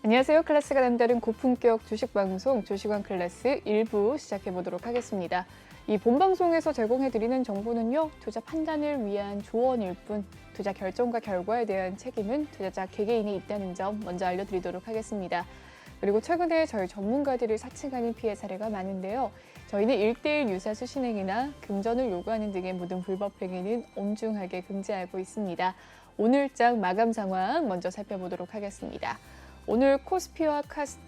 안녕하세요. 클래스가 남다른 고품격 주식방송 주식왕 클래스 1부 시작해보도록 하겠습니다. 이 본방송에서 제공해드리는 정보는요, 투자 판단을 위한 조언일 뿐 투자 결정과 결과에 대한 책임은 투자자 개개인이 있다는 점 먼저 알려드리도록 하겠습니다. 그리고 최근에 저희 전문가들을 사칭하는 피해 사례가 많은데요. 저희는 1:1 유사수 신행이나 금전을 요구하는 등의 모든 불법 행위는 엄중하게 금지하고 있습니다. 오늘장 마감 상황 먼저 살펴보도록 하겠습니다. 오늘 코스피와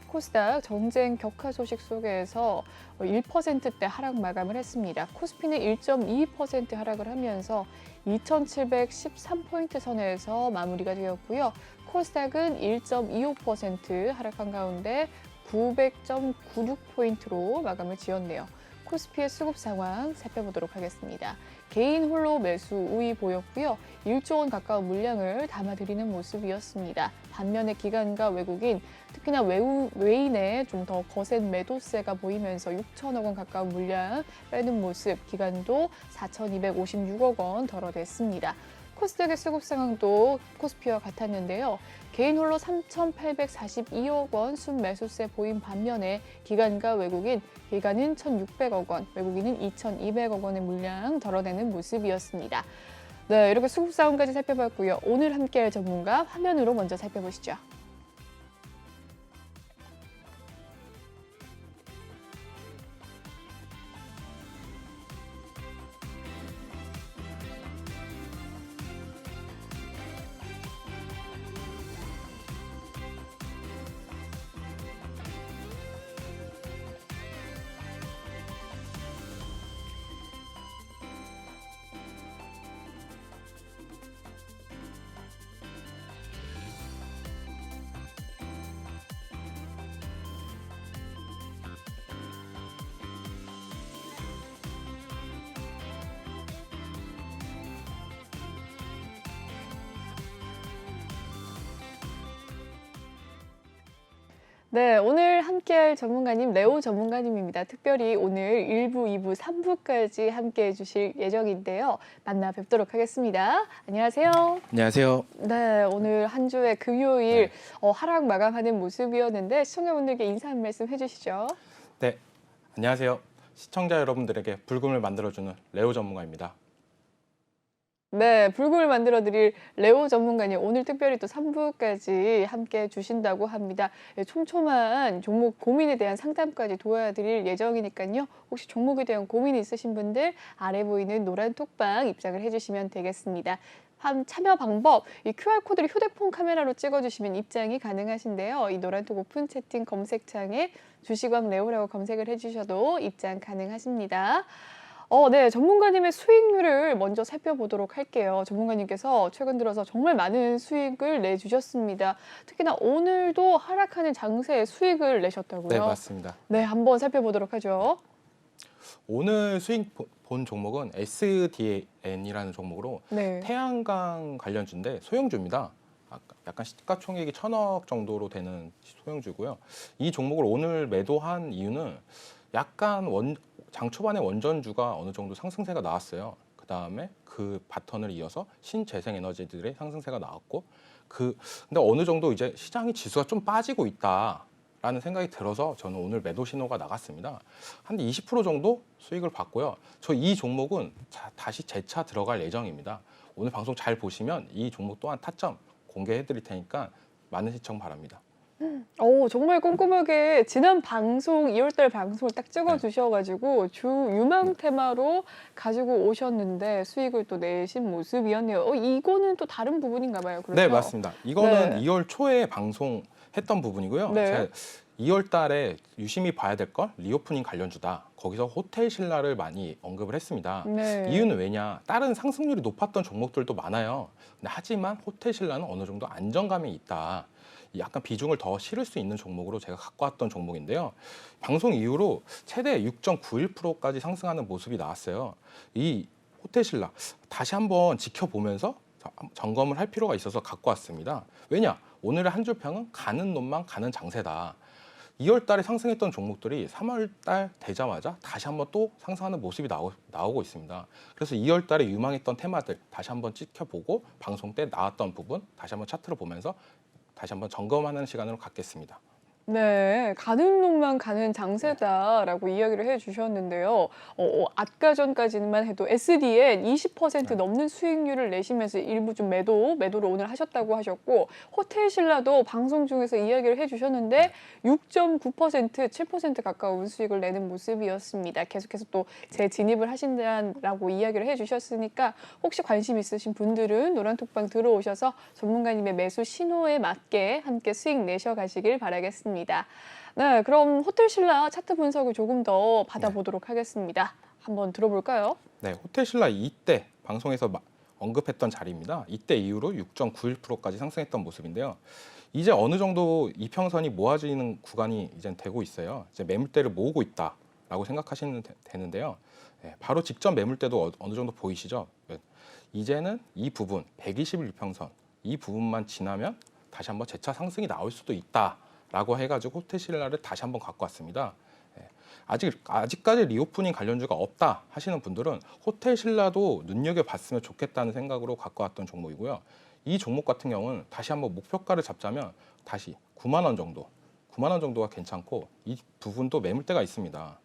코스닥 정쟁 격화 소식 속에서 1%대 하락 마감을 했습니다. 코스피는 1.22% 하락을 하면서 2,713포인트 선에서 마무리가 되었고요. 코스닥은 1.25% 하락한 가운데 900.96포인트로 마감을 지었네요. 코스피의 수급 상황 살펴보도록 하겠습니다. 개인 홀로 매수 우위 보였고요. 1조 원 가까운 물량을 담아들이는 모습이었습니다. 반면에 기관과 외국인, 특히나 외인의 좀 더 거센 매도세가 보이면서 6천억 원 가까운 물량 빼는 모습, 기관도 4,256억 원 덜어냈습니다. 코스닥의 수급 상황도 코스피와 같았는데요. 개인 홀로 3,842억 원 순매수세 보인 반면에 기관과 외국인, 기관은 1,600억 원, 외국인은 2,200억 원의 물량 덜어내는 모습이었습니다. 네, 이렇게 수급 상황까지 살펴봤고요. 오늘 함께할 전문가 화면으로 먼저 살펴보시죠. 네, 오늘 함께할 전문가님 레오 전문가님입니다. 특별히 오늘 1부, 2부, 3부까지 함께해 주실 예정인데요. 만나 뵙도록 하겠습니다. 안녕하세요. 안녕하세요. 네, 오늘 한 주의 금요일 하락 마감하는 모습이었는데 시청자분들께 인사 한 말씀 해주시죠. 네, 안녕하세요. 시청자 여러분들에게 불금을 만들어주는 레오 전문가입니다. 네, 불금을 만들어드릴 레오 전문가님 오늘 특별히 또 3부까지 함께 해주신다고 합니다. 촘촘한 종목 고민에 대한 상담까지 도와드릴 예정이니까요. 혹시 종목에 대한 고민이 있으신 분들 아래 보이는 노란 톡방 입장을 해주시면 되겠습니다. 참여 방법, 이 QR코드를 휴대폰 카메라로 찍어주시면 입장이 가능하신데요. 이 노란톡 오픈 채팅 검색창에 주식왕 레오라고 검색을 해주셔도 입장 가능하십니다. 네, 전문가님의 수익률을 먼저 살펴보도록 할게요. 전문가님께서 최근 들어서 정말 많은 수익을 내주셨습니다. 특히나 오늘도 하락하는 장세에 수익을 내셨다고요? 네, 맞습니다. 네, 한번 살펴보도록 하죠. 오늘 수익 본 종목은 SDN이라는 종목으로 네. 태양광 관련주인데 소형주입니다. 약간 시가총액이 1,000억 정도로 되는 소형주고요. 이 종목을 오늘 매도한 이유는 약간 장 초반에 원전주가 어느 정도 상승세가 나왔어요. 그 다음에 그 바턴을 이어서 신재생에너지들의 상승세가 나왔고, 근데 어느 정도 이제 시장이 지수가 좀 빠지고 있다라는 생각이 들어서 저는 오늘 매도 신호가 나갔습니다. 한 20% 정도 수익을 봤고요. 저 이 종목은 다시 재차 들어갈 예정입니다. 오늘 방송 잘 보시면 이 종목 또한 타점 공개해 드릴 테니까 많은 시청 바랍니다. 정말 꼼꼼하게 지난 방송 2월달 방송을 딱 찍어주셔가지고 주 유망 테마로 가지고 오셨는데 수익을 또 내신 모습이었네요. 이거는 또 다른 부분인가 봐요. 그렇죠? 네, 맞습니다. 이거는 네. 2월 초에 방송했던 부분이고요. 네. 제가 2월 달에 유심히 봐야 될 건 리오프닝 관련주다. 거기서 호텔 신라를 많이 언급을 했습니다. 네. 이유는 왜냐? 다른 상승률이 높았던 종목들도 많아요. 근데 하지만 호텔 신라는 어느 정도 안정감이 있다. 약간 비중을 더 실을 수 있는 종목으로 제가 갖고 왔던 종목인데요. 방송 이후로 최대 6.91%까지 상승하는 모습이 나왔어요. 이 호텔 신라 다시 한번 지켜보면서 점검을 할 필요가 있어서 갖고 왔습니다. 왜냐? 오늘의 한 줄 평은 가는 놈만 가는 장세다. 2월 달에 상승했던 종목들이 3월 달 되자마자 다시 한번 또 상승하는 모습이 나오고 있습니다. 그래서 2월 달에 유망했던 테마들 다시 한번 지켜보고 방송 때 나왔던 부분 다시 한번 차트를 보면서 다시 한번 점검하는 시간으로 갖겠습니다. 네, 가는 놈만 가는 장세다라고 이야기를 해주셨는데요. 아까 전까지만 해도 SDN 20% 넘는 수익률을 내시면서 일부 좀 매도를 오늘 하셨다고 하셨고, 호텔신라도 방송 중에서 이야기를 해주셨는데 6.9%, 7% 가까운 수익을 내는 모습이었습니다. 계속해서 또 재진입을 하신다라고 이야기를 해주셨으니까 혹시 관심 있으신 분들은 노란톡방 들어오셔서 전문가님의 매수 신호에 맞게 함께 수익 내셔가시길 바라겠습니다. 네, 그럼 호텔신라 차트 분석을 조금 더 받아보도록 하겠습니다. 한번 들어볼까요? 네, 호텔신라 이때 방송에서 언급했던 자리입니다. 이때 이후로 6.91%까지 상승했던 모습인데요. 이제 어느 정도 이평선이 모아지는 구간이 이제 되고 있어요. 이제 매물대를 모으고 있다라고 생각하시면 되는데요. 네, 바로 직전 매물대도 어느 정도 보이시죠? 이제는 이 부분 121평선 이 부분만 지나면 다시 한번 재차 상승이 나올 수도 있다라고 해가지고 호텔신라를 다시 한번 갖고 왔습니다. 아직까지 리오프닝 관련주가 없다 하시는 분들은 호텔신라도 눈여겨봤으면 좋겠다는 생각으로 갖고 왔던 종목이고요. 이 종목 같은 경우는 다시 한번 목표가를 잡자면 다시 9만 원 정도, 9만 원 정도가 괜찮고 이 부분도 매물대가 있습니다.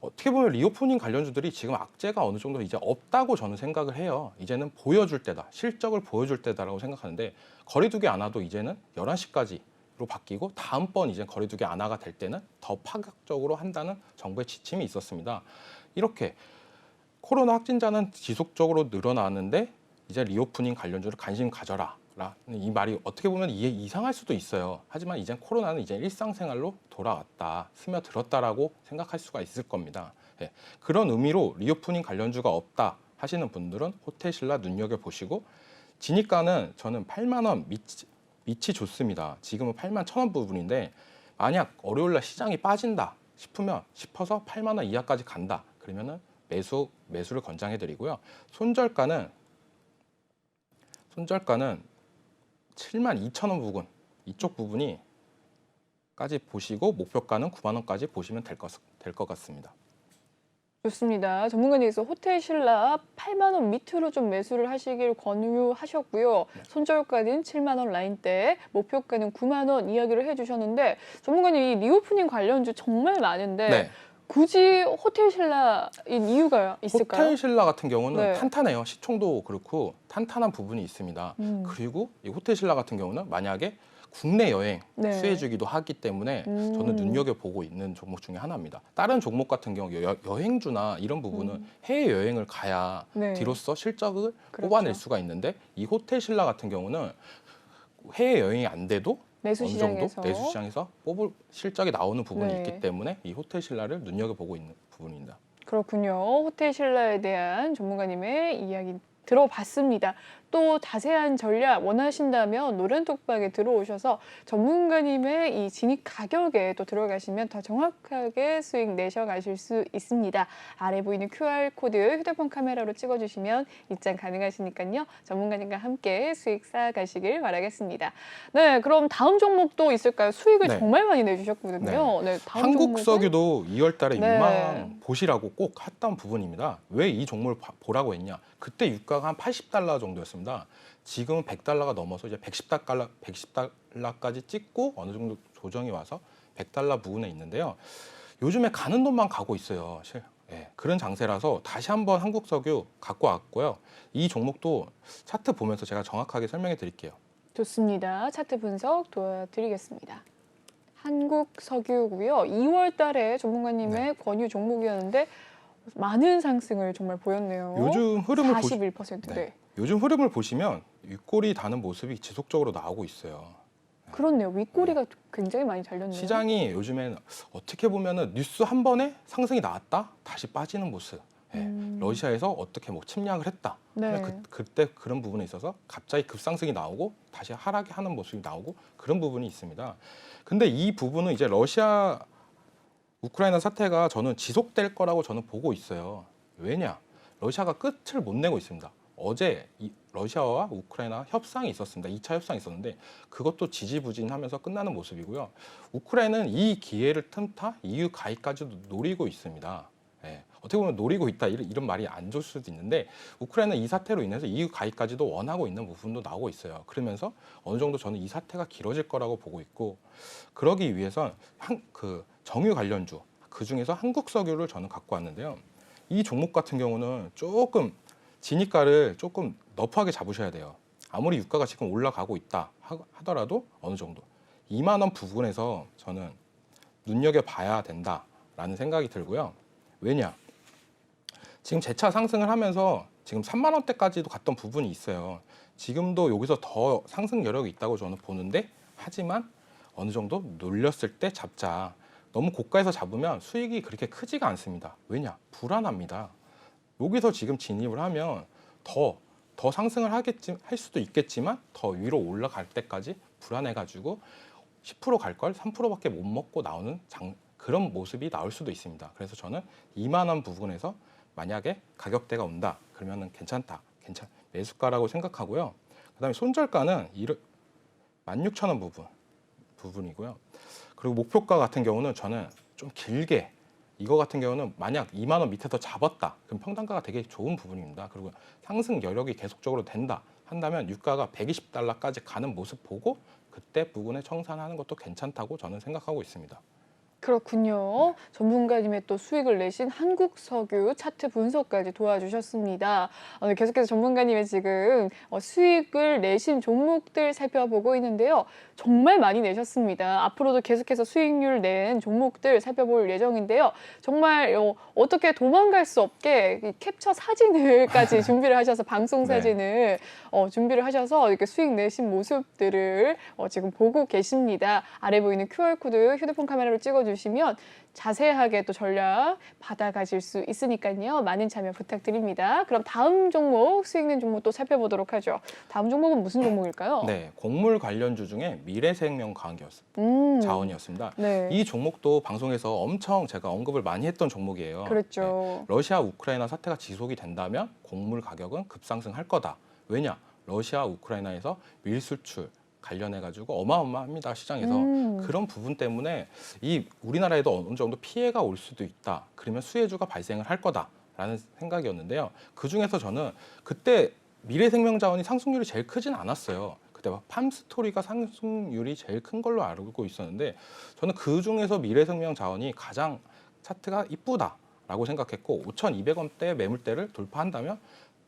어떻게 보면 리오프닝 관련주들이 지금 악재가 어느 정도 이제 없다고 저는 생각을 해요. 이제는 보여줄 때다, 실적을 보여줄 때다라고 생각하는데 거리두기 안 와도 이제는 11시까지로 바뀌고 다음번 이제 거리두기 안 와가 될 때는 더 파격적으로 한다는 정부의 지침이 있었습니다. 이렇게 코로나 확진자는 지속적으로 늘어나는데 이제 리오프닝 관련주를 관심 가져라. 이 말이 어떻게 보면 이상할 수도 있어요. 하지만 이제 코로나는 이제 일상생활로 돌아왔다, 스며들었다라고 생각할 수가 있을 겁니다. 예, 그런 의미로 리오프닝 관련주가 없다 하시는 분들은 호텔신라 눈여겨보시고 진입가는 저는 8만 원 밑이 좋습니다. 지금은 8만 1,000원 부분인데 만약 월요일날 시장이 빠진다 싶어서 8만 원 이하까지 간다 그러면은 매수를 권장해드리고요. 손절가는 72,000원 부분 이쪽 부분이까지 보시고 목표가는 9만 원까지 보시면 될 것 같습니다. 좋습니다. 전문가님께서 호텔신라 8만 원 밑으로 좀 매수를 하시길 권유하셨고요. 손절가는 7만 원 라인대, 목표가는 9만 원 이야기를 해주셨는데 전문가님 이 리오프닝 관련주 정말 많은데 네. 굳이 호텔신라인 이유가 있을까요? 호텔신라 같은 경우는 네. 탄탄해요. 시총도 그렇고 탄탄한 부분이 있습니다. 그리고 이 호텔신라 같은 경우는 만약에 국내 여행 네. 수혜주기도 하기 때문에 저는 눈여겨보고 있는 종목 중에 하나입니다. 다른 종목 같은 경우 여행주나 이런 부분은 해외여행을 가야 네. 뒤로서 실적을 그렇죠. 뽑아낼 수가 있는데 이 호텔신라 같은 경우는 해외여행이 안 돼도 매수 어느 정도 시장에서. 매수 시장에서 뽑을 실적이 나오는 부분이 네. 있기 때문에 이 호텔신라를 눈여겨보고 있는 부분입니다. 그렇군요. 호텔신라에 대한 전문가님의 이야기 들어봤습니다. 또 자세한 전략 원하신다면 노란톡방에 들어오셔서 전문가님의 이 진입 가격에 또 들어가시면 더 정확하게 수익 내셔가실 수 있습니다. 아래 보이는 QR코드 휴대폰 카메라로 찍어주시면 입장 가능하시니까요. 전문가님과 함께 수익 쌓아가시길 바라겠습니다. 네, 그럼 다음 종목도 있을까요? 수익을 네. 정말 많이 내주셨거든요. 네, 다음 한국석유도 2월 달에 네. 6만 원 보시라고 꼭 했던 부분입니다. 왜 이 종목을 보라고 했냐? 그때 유가가 한 80달러 정도였습니다. 지금은 100달러가 넘어서 이제 110달러까지 찍고 어느 정도 조정이 와서 100달러 부근에 있는데요. 요즘에 가는 돈만 가고 있어요. 그런 장세라서 다시 한번 한국석유 갖고 왔고요. 이 종목도 차트 보면서 제가 정확하게 설명해 드릴게요. 좋습니다. 차트 분석 도와드리겠습니다. 한국석유고요. 2월 달에 전문가님의 권유 종목이었는데 많은 상승을 정말 보였네요. 요즘 흐름을 41%. 네. 요즘 흐름을 보시면 윗골이 다는 모습이 지속적으로 나오고 있어요. 그렇네요. 윗꼬리가 굉장히 많이 달렸네요. 시장이 요즘엔 어떻게 보면은 뉴스 한 번에 상승이 나왔다 다시 빠지는 모습. 러시아에서 어떻게 뭐 침략을 했다. 네. 그때 그런 부분에 있어서 갑자기 급상승이 나오고 다시 하락이 하는 모습이 나오고 그런 부분이 있습니다. 근데 이 부분은 이제 러시아 우크라이나 사태가 저는 지속될 거라고 저는 보고 있어요. 왜냐? 러시아가 끝을 못 내고 있습니다. 어제 러시아와 우크라이나 협상이 있었습니다. 2차 협상이 있었는데 그것도 지지부진하면서 끝나는 모습이고요. 우크라이나는 이 기회를 틈타 EU 가입까지도 노리고 있습니다. 어떻게 보면 노리고 있다 이런 말이 안 좋을 수도 있는데 우크라이나 이 사태로 인해서 EU 가입까지도 원하고 있는 부분도 나오고 있어요. 그러면서 어느 정도 저는 이 사태가 길어질 거라고 보고 있고 그러기 위해선 그 정유 관련주 그 중에서 한국 석유를 저는 갖고 왔는데요. 이 종목 같은 경우는 조금 진입가를 조금 너프하게 잡으셔야 돼요. 아무리 유가가 지금 올라가고 있다 하더라도 어느 정도 2만 원 부분에서 저는 눈여겨봐야 된다라는 생각이 들고요. 왜냐? 지금 재차 상승을 하면서 지금 3만 원대까지도 갔던 부분이 있어요. 지금도 여기서 더 상승 여력이 있다고 저는 보는데 하지만 어느 정도 놀렸을 때 잡자. 너무 고가에서 잡으면 수익이 그렇게 크지가 않습니다. 왜냐? 불안합니다. 여기서 지금 진입을 하면 더 상승을 할 수도 있겠지만 더 위로 올라갈 때까지 불안해가지고 10%갈 걸 3%밖에 못 먹고 나오는 그런 모습이 나올 수도 있습니다. 그래서 저는 2만 원 부분에서 만약에 가격대가 온다 그러면은 괜찮다, 매수가라고 생각하고요. 그다음에 손절가는 16,000원 부분이고요. 그리고 목표가 같은 경우는 저는 좀 길게 이거 같은 경우는 만약 2만 원 밑에서 잡았다 그럼 평단가가 되게 좋은 부분입니다. 그리고 상승 여력이 계속적으로 된다 한다면 유가가 120달러까지 가는 모습 보고 그때 부분에 청산하는 것도 괜찮다고 저는 생각하고 있습니다. 그렇군요. 전문가님의 또 수익을 내신 한국석유 차트 분석까지 도와주셨습니다. 계속해서 전문가님의 지금 수익을 내신 종목들 살펴보고 있는데요. 정말 많이 내셨습니다. 앞으로도 계속해서 수익률 낸 종목들 살펴볼 예정인데요. 정말 어떻게 도망갈 수 없게 이 캡처 사진을까지 준비를 하셔서 방송 사진을 준비를 하셔서 이렇게 수익 내신 모습들을 지금 보고 계십니다. 아래 보이는 QR코드 휴대폰 카메라로 찍어주시면 자세하게 또 전략 받아가실 수 있으니까요. 많은 참여 부탁드립니다. 그럼 다음 종목, 수익 낸 종목 또 살펴보도록 하죠. 다음 종목은 무슨 종목일까요? 네, 곡물 관련주 중에 미래생명과학이었습니다. 자원이었습니다. 네. 이 종목도 방송에서 엄청 제가 언급을 많이 했던 종목이에요. 그렇죠. 네, 러시아 우크라이나 사태가 지속이 된다면 곡물 가격은 급상승할 거다. 왜냐? 러시아 우크라이나에서 밀수출 관련해가지고 어마어마합니다. 시장에서. 그런 부분 때문에 이 우리나라에도 어느 정도 피해가 올 수도 있다. 그러면 수혜주가 발생을 할 거다라는 생각이었는데요. 그중에서 저는 그때 미래생명자원이 상승률이 제일 크진 않았어요. 그때 막 팜스토리가 상승률이 제일 큰 걸로 알고 있었는데 저는 그중에서 미래생명자원이 가장 차트가 이쁘다라고 생각했고 5,200원대 매물대를 돌파한다면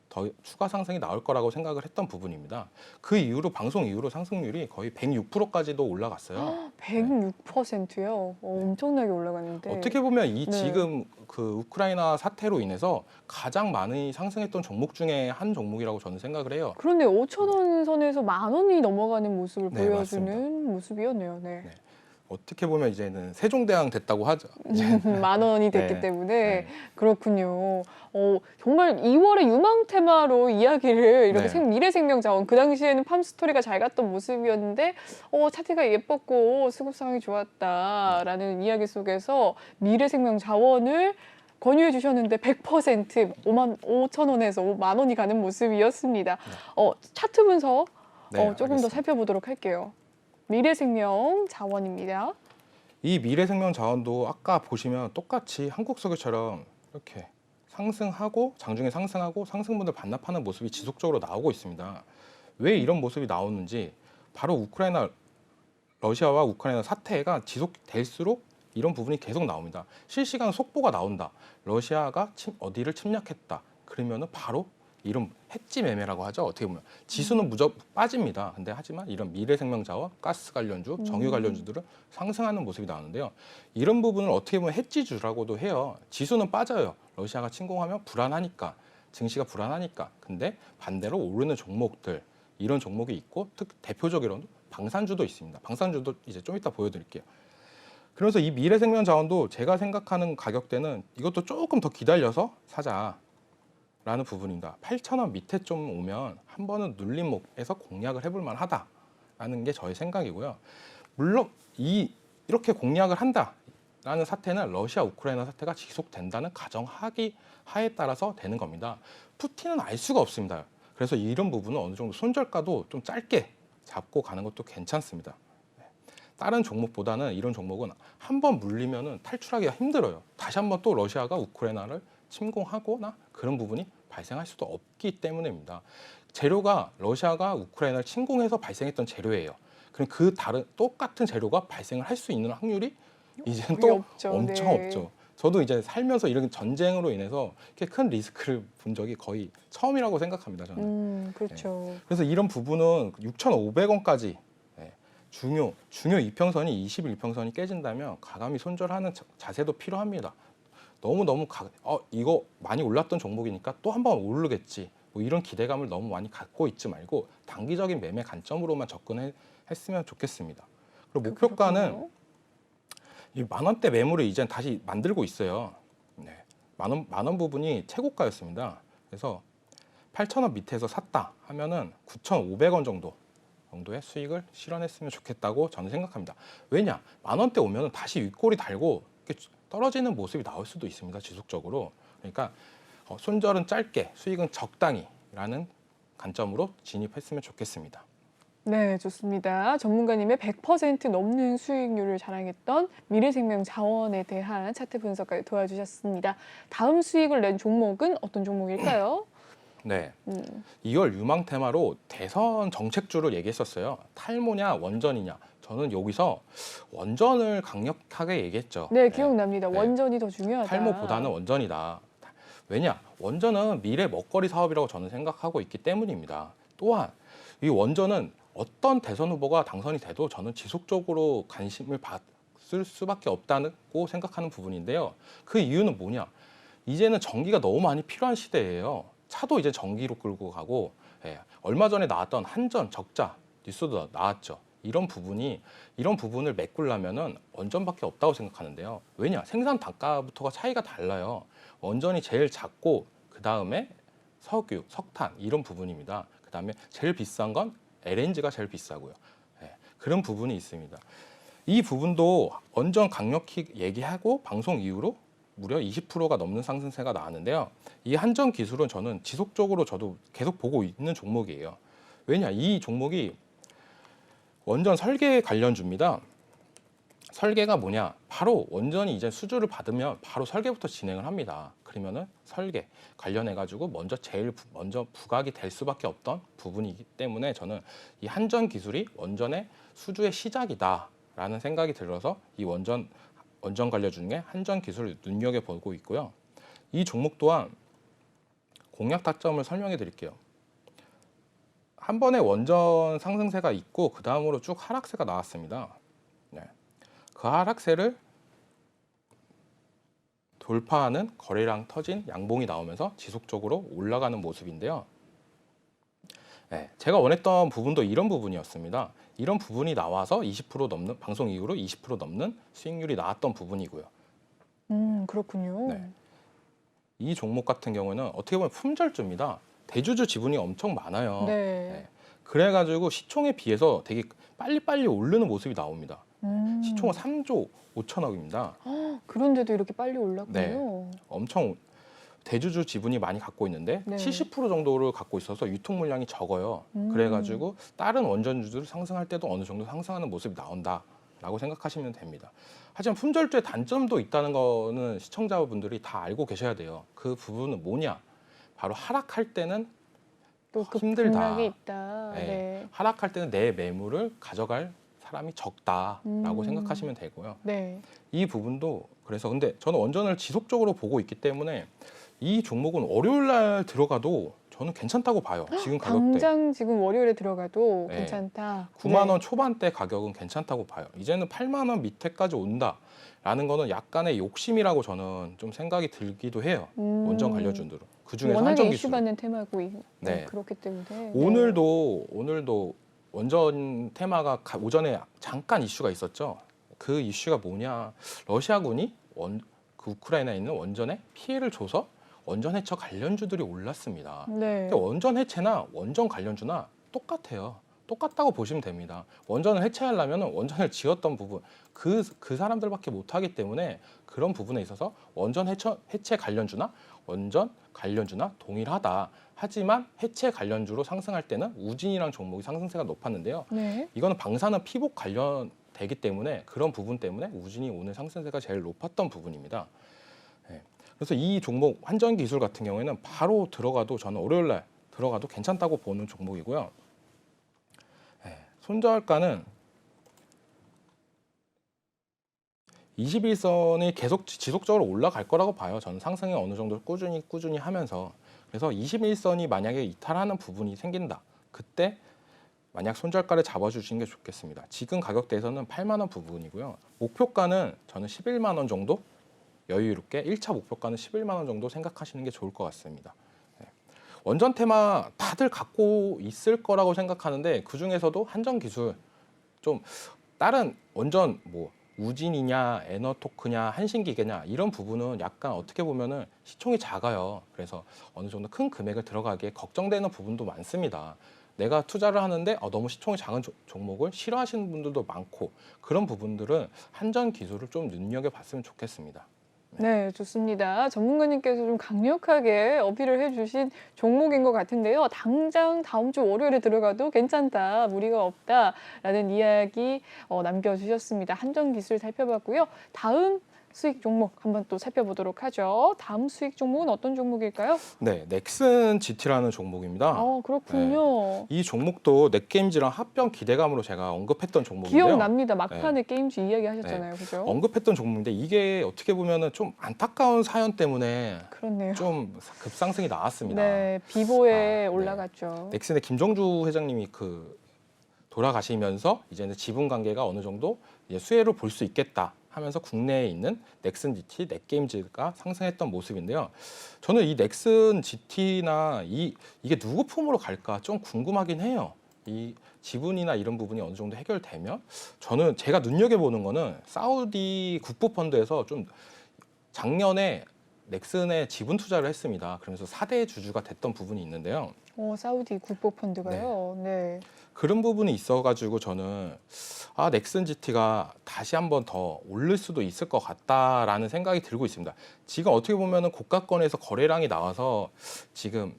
더 추가 상승이 나올 거라고 생각을 했던 부분입니다. 그 이후로 방송 이후로 상승률이 거의 106%까지도 올라갔어요. 106%요? 엄청나게 올라갔는데. 어떻게 보면 이 네. 지금 그 우크라이나 사태로 인해서 가장 많이 상승했던 종목 중에 한 종목이라고 저는 생각을 해요. 그런데 5,000원 선에서 10,000원이 넘어가는 모습을 네, 보여주는 맞습니다. 모습이었네요. 네. 네. 어떻게 보면 이제는 세종대왕 됐다고 하죠. 이제. 10,000원이 됐기 네. 때문에 네. 그렇군요. 정말 2월에 유망 테마로 이야기를 이렇게 네. 미래생명자원 그 당시에는 팜스토리가 잘 갔던 모습이었는데 차트가 예뻤고 수급 상황이 좋았다라는 이야기 속에서 미래생명자원을 권유해 주셨는데 100% 5,000원에서 10,000원이 가는 모습이었습니다. 차트 분석 네, 조금 더 알겠습니다. 살펴보도록 할게요. 미래생명 자원입니다. 이 미래생명 자원도 아까 보시면 똑같이 한국석유처럼 이렇게 상승하고 장중에 상승하고 상승분들 반납하는 모습이 지속적으로 나오고 있습니다. 왜 이런 모습이 나오는지 바로 러시아와 우크라이나 사태가 지속될수록 이런 부분이 계속 나옵니다. 실시간 속보가 나온다. 러시아가 어디를 침략했다. 그러면은 바로 이런 해지 매매라고 하죠. 어떻게 보면 지수는 무조건 빠집니다. 근데 하지만 이런 미래생명자원, 가스 관련주, 정유 관련주들은 상승하는 모습이 나오는데요. 이런 부분을 어떻게 보면 해지주라고도 해요. 지수는 빠져요. 러시아가 침공하면 불안하니까, 증시가 불안하니까. 근데 반대로 오르는 종목들, 이런 종목이 있고 대표적으로는 방산주도 있습니다. 방산주도 이제 좀 이따 보여드릴게요. 그래서 이 미래생명자원도 제가 생각하는 가격대는 이것도 조금 더 기다려서 사자. 라는 부분입니다. 8,000원 밑에 좀 오면 한 번은 눌린 목에서 공략을 해볼 만하다라는 게 저의 생각이고요. 물론 이렇게 공략을 한다라는 사태는 러시아 우크라이나 사태가 지속된다는 가정하에 따라서 되는 겁니다. 푸틴은 알 수가 없습니다. 그래서 이런 부분은 어느 정도 손절가도 좀 짧게 잡고 가는 것도 괜찮습니다. 다른 종목보다는 이런 종목은 한 번 물리면은 탈출하기가 힘들어요. 다시 한번 또 러시아가 우크라이나를 침공하거나 그런 부분이 발생할 수도 없기 때문입니다. 재료가 러시아가 우크라이나를 침공해서 발생했던 재료예요. 그럼 그 다른 똑같은 재료가 발생을 할 수 있는 확률이 이제는 거의 또 없죠. 엄청 네. 없죠. 저도 이제 살면서 이런 전쟁으로 인해서 이렇게 큰 리스크를 본 적이 거의 처음이라고 생각합니다. 저는. 그렇죠. 그래서 이런 부분은 6,500원까지 중요 이평선이 21평선이 깨진다면 가감히 손절하는 자세도 필요합니다. 너무 이거 많이 올랐던 종목이니까 또 한 번 오르겠지. 뭐 이런 기대감을 너무 많이 갖고 있지 말고 단기적인 매매 관점으로만 접근했으면 좋겠습니다. 그리고 목표가는 그렇군요. 이 10,000원대 매물을 이제 다시 만들고 있어요. 네. 만 원 부분이 최고가였습니다. 그래서 8,000원 밑에서 샀다 하면은 9,500원 정도의 수익을 실현했으면 좋겠다고 저는 생각합니다. 왜냐? 10,000원대 오면 다시 윗골이 달고 이렇게 떨어지는 모습이 나올 수도 있습니다. 지속적으로. 그러니까 손절은 짧게, 수익은 적당히라는 관점으로 진입했으면 좋겠습니다. 네, 좋습니다. 전문가님의 100% 넘는 수익률을 자랑했던 미래생명 자원에 대한 차트 분석까지 도와주셨습니다. 다음 수익을 낸 종목은 어떤 종목일까요? 네. 음, 2월 유망 테마로 대선 정책주를 얘기했었어요. 탈모냐 원전이냐. 저는 여기서 원전을 강력하게 얘기했죠. 네, 기억납니다. 네. 원전이 더 중요하다. 탈모보다는 원전이다. 왜냐? 원전은 미래 먹거리 사업이라고 저는 생각하고 있기 때문입니다. 또한 이 원전은 어떤 대선 후보가 당선이 돼도 저는 지속적으로 관심을 받을 수밖에 없다고 생각하는 부분인데요. 그 이유는 뭐냐? 이제는 전기가 너무 많이 필요한 시대예요. 차도 이제 전기로 끌고 가고 얼마 전에 나왔던 한전 적자 뉴스도 나왔죠. 이런 부분을 메꾸려면은 원전밖에 없다고 생각하는데요. 왜냐? 생산 단가부터가 차이가 달라요. 원전이 제일 작고 그 다음에 석유, 석탄 이런 부분입니다. 그 다음에 제일 비싼 건 LNG가 제일 비싸고요. 그런 부분이 있습니다. 이 부분도 원전 강력히 얘기하고 방송 이후로 무려 20%가 넘는 상승세가 나왔는데요. 이 한전 기술은 저는 지속적으로 저도 계속 보고 있는 종목이에요. 왜냐? 이 종목이 원전 설계 관련주입니다. 설계가 뭐냐? 바로 원전이 이제 수주를 받으면 바로 설계부터 진행을 합니다. 그러면은 설계 관련해 가지고 제일 먼저 부각이 될 수밖에 없던 부분이기 때문에 저는 이 한전 기술이 원전의 수주의 시작이다라는 생각이 들어서 이 원전 관련 중에 한전 기술을 눈여겨 보고 있고요. 이 종목 또한 공략 타점을 설명해 드릴게요. 한 번에 원전 상승세가 있고 그 다음으로 쭉 하락세가 나왔습니다. 그 하락세를 돌파하는 거래량 터진 양봉이 나오면서 지속적으로 올라가는 모습인데요. 제가 원했던 부분도 이런 부분이었습니다. 이런 부분이 나와서 20% 넘는 방송 이후로 20% 넘는 수익률이 나왔던 부분이고요. 그렇군요. 네. 이 종목 같은 경우는 어떻게 보면 품절주입니다. 대주주 지분이 엄청 많아요. 네. 그래가지고 시총에 비해서 되게 빨리빨리 오르는 모습이 나옵니다. 시총은 3조 5천억입니다. 그런데도 이렇게 빨리 올랐군요. 엄청 대주주 지분이 많이 갖고 있는데 네. 70% 정도를 갖고 있어서 유통 물량이 적어요. 그래가지고 다른 원전주들 상승할 때도 어느 정도 상승하는 모습이 나온다라고 생각하시면 됩니다. 하지만 품절주의 단점도 있다는 거는 시청자분들이 다 알고 계셔야 돼요. 그 부분은 뭐냐? 바로 하락할 때는 또 그 힘들다. 등락이 있다. 네. 하락할 때는 내 매물을 가져갈 사람이 적다라고 음. 생각하시면 되고요. 네. 이 부분도 그래서 근데 저는 원전을 지속적으로 보고 있기 때문에 이 종목은 월요일 날 들어가도 저는 괜찮다고 봐요. 지금 가격대 당장 지금 월요일에 들어가도 네. 괜찮다. 9만 원 초반대 가격은 괜찮다고 봐요. 이제는 8만 원 밑에까지 온다라는 거는 약간의 욕심이라고 저는 좀 생각이 들기도 해요. 원전 관련주들은 그 중에 워낙에 한전 이슈 기술. 받는 테마고 네. 그렇기 때문에 네. 오늘도 원전 테마가 오전에 잠깐 이슈가 있었죠. 그 이슈가 뭐냐? 러시아군이 그 우크라이나에 있는 원전에 피해를 줘서 원전 해처 관련주들이 올랐습니다. 네. 근데 원전 해체나 원전 관련주나 똑같아요. 똑같다고 보시면 됩니다. 원전을 해체하려면 원전을 지었던 부분 그 사람들밖에 못하기 때문에 그런 부분에 있어서 원전 해체 관련주나 원전 관련주나 동일하다. 하지만 해체 관련주로 상승할 때는 우진이라는 종목이 상승세가 높았는데요. 네. 이거는 방사능 피복 관련되기 때문에 그런 부분 때문에 우진이 오늘 상승세가 제일 높았던 부분입니다. 그래서 이 종목 환전기술 같은 경우에는 바로 들어가도 저는 월요일 날 들어가도 괜찮다고 보는 종목이고요. 네, 손절가는 21선이 계속 지속적으로 올라갈 거라고 봐요. 저는 상승이 어느 정도 꾸준히 하면서. 그래서 21선이 만약에 이탈하는 부분이 생긴다. 그때 만약 손절가를 잡아주시는 게 좋겠습니다. 지금 가격대에서는 8만 원 부분이고요. 목표가는 저는 11만 원 정도 여유롭게 1차 목표가는 11만 원 정도 생각하시는 게 좋을 것 같습니다. 네. 원전 테마 다들 갖고 있을 거라고 생각하는데 그 중에서도 한전기술 좀 다른 원전 뭐 우진이냐 에너토크냐 한신기계냐 이런 부분은 약간 어떻게 보면은 시총이 작아요. 그래서 어느 정도 큰 금액을 들어가기에 걱정되는 부분도 많습니다. 내가 투자를 하는데 너무 시총이 작은 종목을 싫어하시는 분들도 많고 그런 부분들은 한전기술을 좀 눈여겨봤으면 좋겠습니다. 네, 좋습니다. 전문가님께서 좀 강력하게 어필을 해주신 종목인 것 같은데요. 당장 다음 주 월요일에 들어가도 괜찮다, 무리가 없다라는 이야기 남겨주셨습니다. 한전기술 살펴봤고요. 다음 수익 종목 한번 또 살펴보도록 하죠. 다음 수익 종목은 어떤 종목일까요? 네, 넥슨 GT라는 종목입니다. 그렇군요. 이 종목도 넷게임즈랑 합병 기대감으로 제가 언급했던 종목인데요. 기억납니다. 막판에 게임즈 이야기 하셨잖아요. 그죠? 언급했던 종목인데 이게 어떻게 보면은 좀 안타까운 사연 때문에 그렇네요. 좀 급상승이 나왔습니다. 네, 비보에 네. 올라갔죠. 넥슨의 김정주 회장님이 돌아가시면서 이제는 지분 관계가 어느 정도 이제 수혜를 볼 수 있겠다 하면서 국내에 있는 넥슨 GT, 넷게임즈가 상승했던 모습인데요. 저는 이 넥슨 GT나 이게 누구 품으로 갈까 좀 궁금하긴 해요. 이 지분이나 이런 부분이 어느 정도 해결되면 저는 제가 눈여겨보는 거는 사우디 국부펀드에서 좀 작년에 넥슨에 지분 투자를 했습니다. 그러면서 4대 주주가 됐던 부분이 있는데요. 사우디 국보펀드가요. 네. 그런 부분이 있어가지고 저는 넥슨 GT가 다시 한번 더 오를 수도 있을 것 같다라는 생각이 들고 있습니다. 지금 어떻게 보면은 고가권에서 거래량이 나와서 지금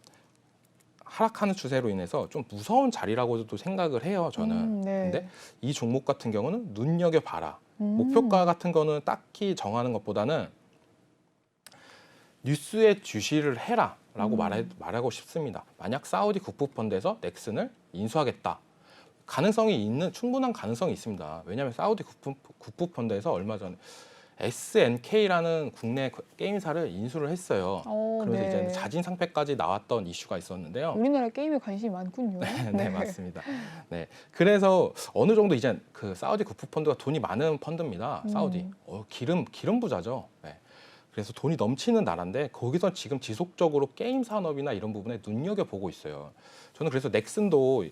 하락하는 추세로 인해서 좀 무서운 자리라고도 생각을 해요. 저는. 네. 근데 이 종목 같은 경우는 눈여겨봐라. 목표가 같은 거는 딱히 정하는 것보다는 뉴스에 주시를 해라라고 말하고 싶습니다. 만약 사우디 국부펀드에서 넥슨을 인수하겠다. 가능성이 있는 충분한 가능성이 있습니다. 왜냐하면 사우디 국부펀드에서 얼마 전에 SNK라는 국내 게임사를 인수를 했어요. 그래서 이제 자진 상폐까지 나왔던 이슈가 있었는데요. 우리나라 게임에 관심이 많군요. 네, 맞습니다. 네, 그래서 어느 정도 이제 그 사우디 국부펀드가 돈이 많은 펀드입니다. 사우디 기름 부자죠. 네. 그래서 돈이 넘치는 나라인데 거기서 지금 지속적으로 게임 산업이나 이런 부분에 눈여겨보고 있어요. 저는 그래서 넥슨도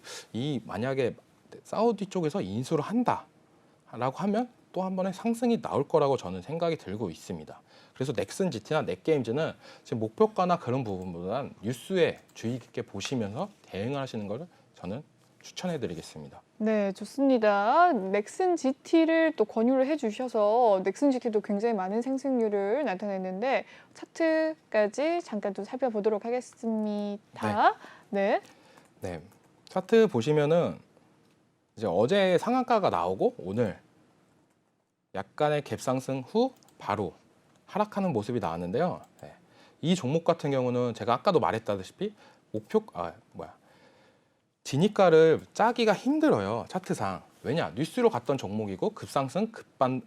만약에 사우디 쪽에서 인수를 한다라고 하면 또 한 번의 상승이 나올 거라고 저는 생각이 들고 있습니다. 그래서 넥슨 GT나 넷게임즈는 지금 목표가나 그런 부분보다는 뉴스에 주의 깊게 보시면서 대응을 하시는 것을 저는 추천해드리겠습니다. 네, 좋습니다. 넥슨 GT를 또 권유를 해주셔서 넥슨 GT도 굉장히 많은 생승률을 나타냈는데 차트까지 잠깐 좀 살펴보도록 하겠습니다. 네. 차트 보시면은 이제 어제 상한가가 나오고 오늘 약간의 갭상승 후 바로 하락하는 모습이 나왔는데요. 이 종목 같은 경우는 제가 아까도 말했다시피 진입가를 짜기가 힘들어요. 차트상. 왜냐? 뉴스로 갔던 종목이고 급상승,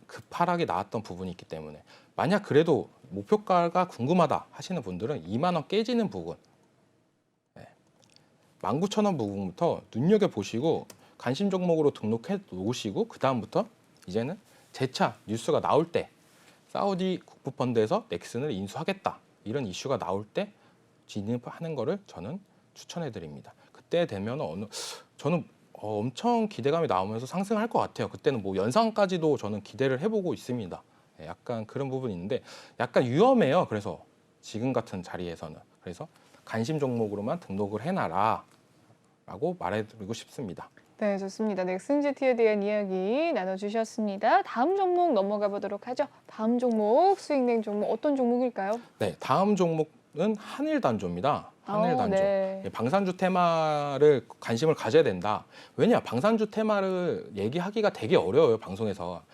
급하락이 나왔던 부분이 있기 때문에 만약 그래도 목표가가 궁금하다 하시는 분들은 2만 원 깨지는 부분 19,000원 부분부터 눈여겨보시고 관심 종목으로 등록해 놓으시고 그 다음부터 이제는 재차 뉴스가 나올 때 사우디 국부펀드에서 넥슨을 인수하겠다 이런 이슈가 나올 때 진입하는 거를 저는 추천해 드립니다. 그때 되면 저는 엄청 기대감이 나오면서 상승할 것 같아요. 그때는 뭐 연상까지도 저는 기대를 해보고 있습니다. 약간 그런 부분이 있는데 약간 위험해요. 그래서 지금 같은 자리에서는 그래서 관심 종목으로만 등록을 해놔라 라고 말해드리고 싶습니다. 네, 좋습니다. 넥슨 GT에 대한 이야기 나눠주셨습니다. 다음 종목 넘어가 보도록 하죠. 다음 종목, 수익낸 종목 어떤 종목일까요? 네, 다음 종목은 한일단조입니다. 한일단조. 방산주 테마를 관심을 가져야 된다. 왜냐? 방산주 테마를 얘기하기가 되게 어려워요. 방송에서.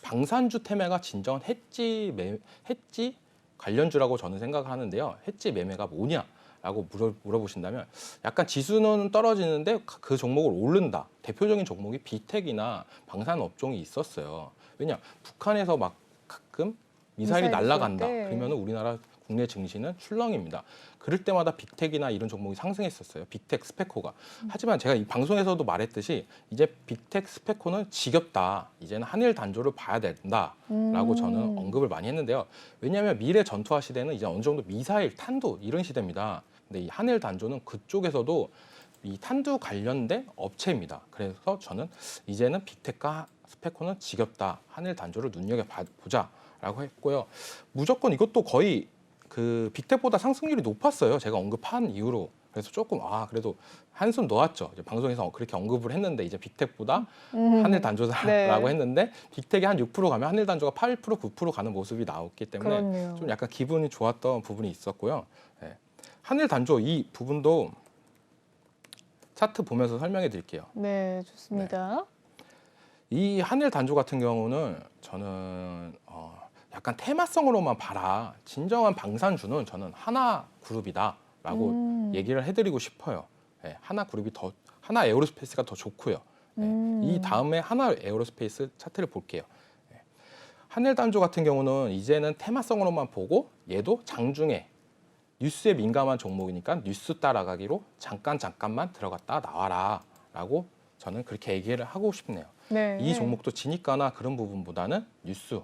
방산주 테마가 진정한 해지 관련주라고 저는 생각을 하는데요. 해지 매매가 뭐냐라고 물어보신다면 약간 지수는 떨어지는데 그 종목을 오른다. 대표적인 종목이 비텍이나 방산 업종이 있었어요. 왜냐? 북한에서 막 가끔 미사일이 미사일이 날아간다. 쏠 때. 그러면 우리나라 국내 증시는 출렁입니다. 그럴 때마다 빅텍이나 이런 종목이 상승했었어요. 빅텍, 스페코가. 하지만 제가 이 방송에서도 말했듯이 이제 빅텍, 스페코는 지겹다. 이제는 한일 단조를 봐야 된다라고 저는 언급을 많이 했는데요. 왜냐하면 미래 전투화 시대는 이제 어느 정도 미사일, 탄두 이런 시대입니다. 근데 이 한일 단조는 그쪽에서도 이 탄두 관련된 업체입니다. 그래서 저는 이제는 빅텍과 스페코는 지겹다. 한일 단조를 눈여겨보자라고 했고요. 무조건 이것도 거의 그 빅텍보다 상승률이 높았어요. 제가 언급한 이후로. 그래서 조금 그래도 한숨 놓았죠. 이제 방송에서 그렇게 언급을 했는데 이제 빅텍보다 한일 단조다라고 네. 했는데 빅텍이 한 6% 가면 한일 단조가 8%, 9% 가는 모습이 나왔기 때문에 그렇네요. 좀 약간 기분이 좋았던 부분이 있었고요. 네. 한일 단조 이 부분도 차트 보면서 설명해 드릴게요. 네, 좋습니다. 이 한일 단조 같은 경우는 저는 약간 테마성으로만 봐라. 진정한 방산주는 저는 하나그룹이다라고 얘기를 해드리고 싶어요. 네, 하나 에어로스페이스가 더 좋고요. 네, 이 다음에 하나 에어로스페이스 차트를 볼게요. 네, 한일 단조 같은 경우는 이제는 테마성으로만 보고 얘도 장중에 뉴스에 민감한 종목이니까 뉴스 따라가기로 잠깐만 들어갔다 나와라라고 저는 그렇게 얘기를 하고 싶네요. 네. 이 종목도 지니까나 그런 부분보다는 뉴스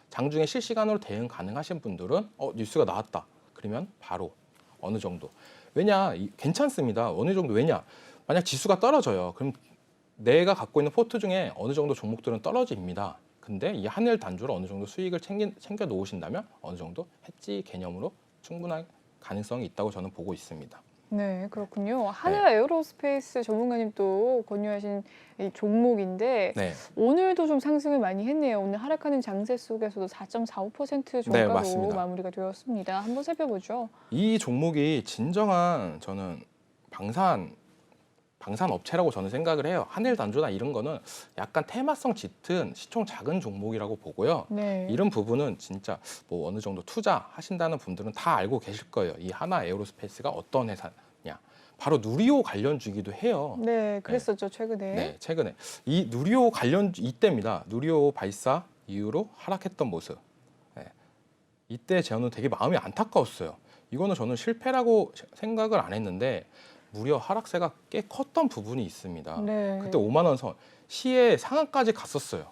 장중에 실시간으로 대응 가능하신 분들은 뉴스가 나왔다 그러면 바로 어느 정도 괜찮습니다. 어느 정도 왜냐 만약 지수가 떨어져요. 그럼 내가 갖고 있는 포트 중에 어느 정도 종목들은 떨어집니다. 근데 이 한일 단조를 어느 정도 수익을 챙겨 놓으신다면 어느 정도 해지 개념으로 충분한 가능성이 있다고 저는 보고 있습니다. 네, 그렇군요. 하나 에어로스페이스 전문가님 또 권유하신 이 종목인데 네, 오늘도 좀 상승을 많이 했네요. 오늘 하락하는 장세 속에서도 4.45% 종가로 맞습니다. 마무리가 되었습니다. 한번 살펴보죠. 이 종목이 진정한 저는 방산 업체라고 저는 생각을 해요. 한일 단조나 이런 거는 약간 테마성 짙은 시총 작은 종목이라고 보고요. 네. 이런 부분은 진짜 뭐 어느 정도 투자하신다는 분들은 다 알고 계실 거예요. 이 하나 에어로스페이스가 어떤 회사냐. 바로 누리호 관련주기도 해요. 네, 그랬었죠, 최근에. 네, 최근에 이 누리호 관련주 이때입니다. 누리호 발사 이후로 하락했던 모습. 네. 이때 저는 되게 마음이 안타까웠어요. 이거는 저는 실패라고 생각을 안 했는데 무려 하락세가 꽤 컸던 부분이 있습니다. 네. 그때 5만 원 선 시의 상한까지 갔었어요.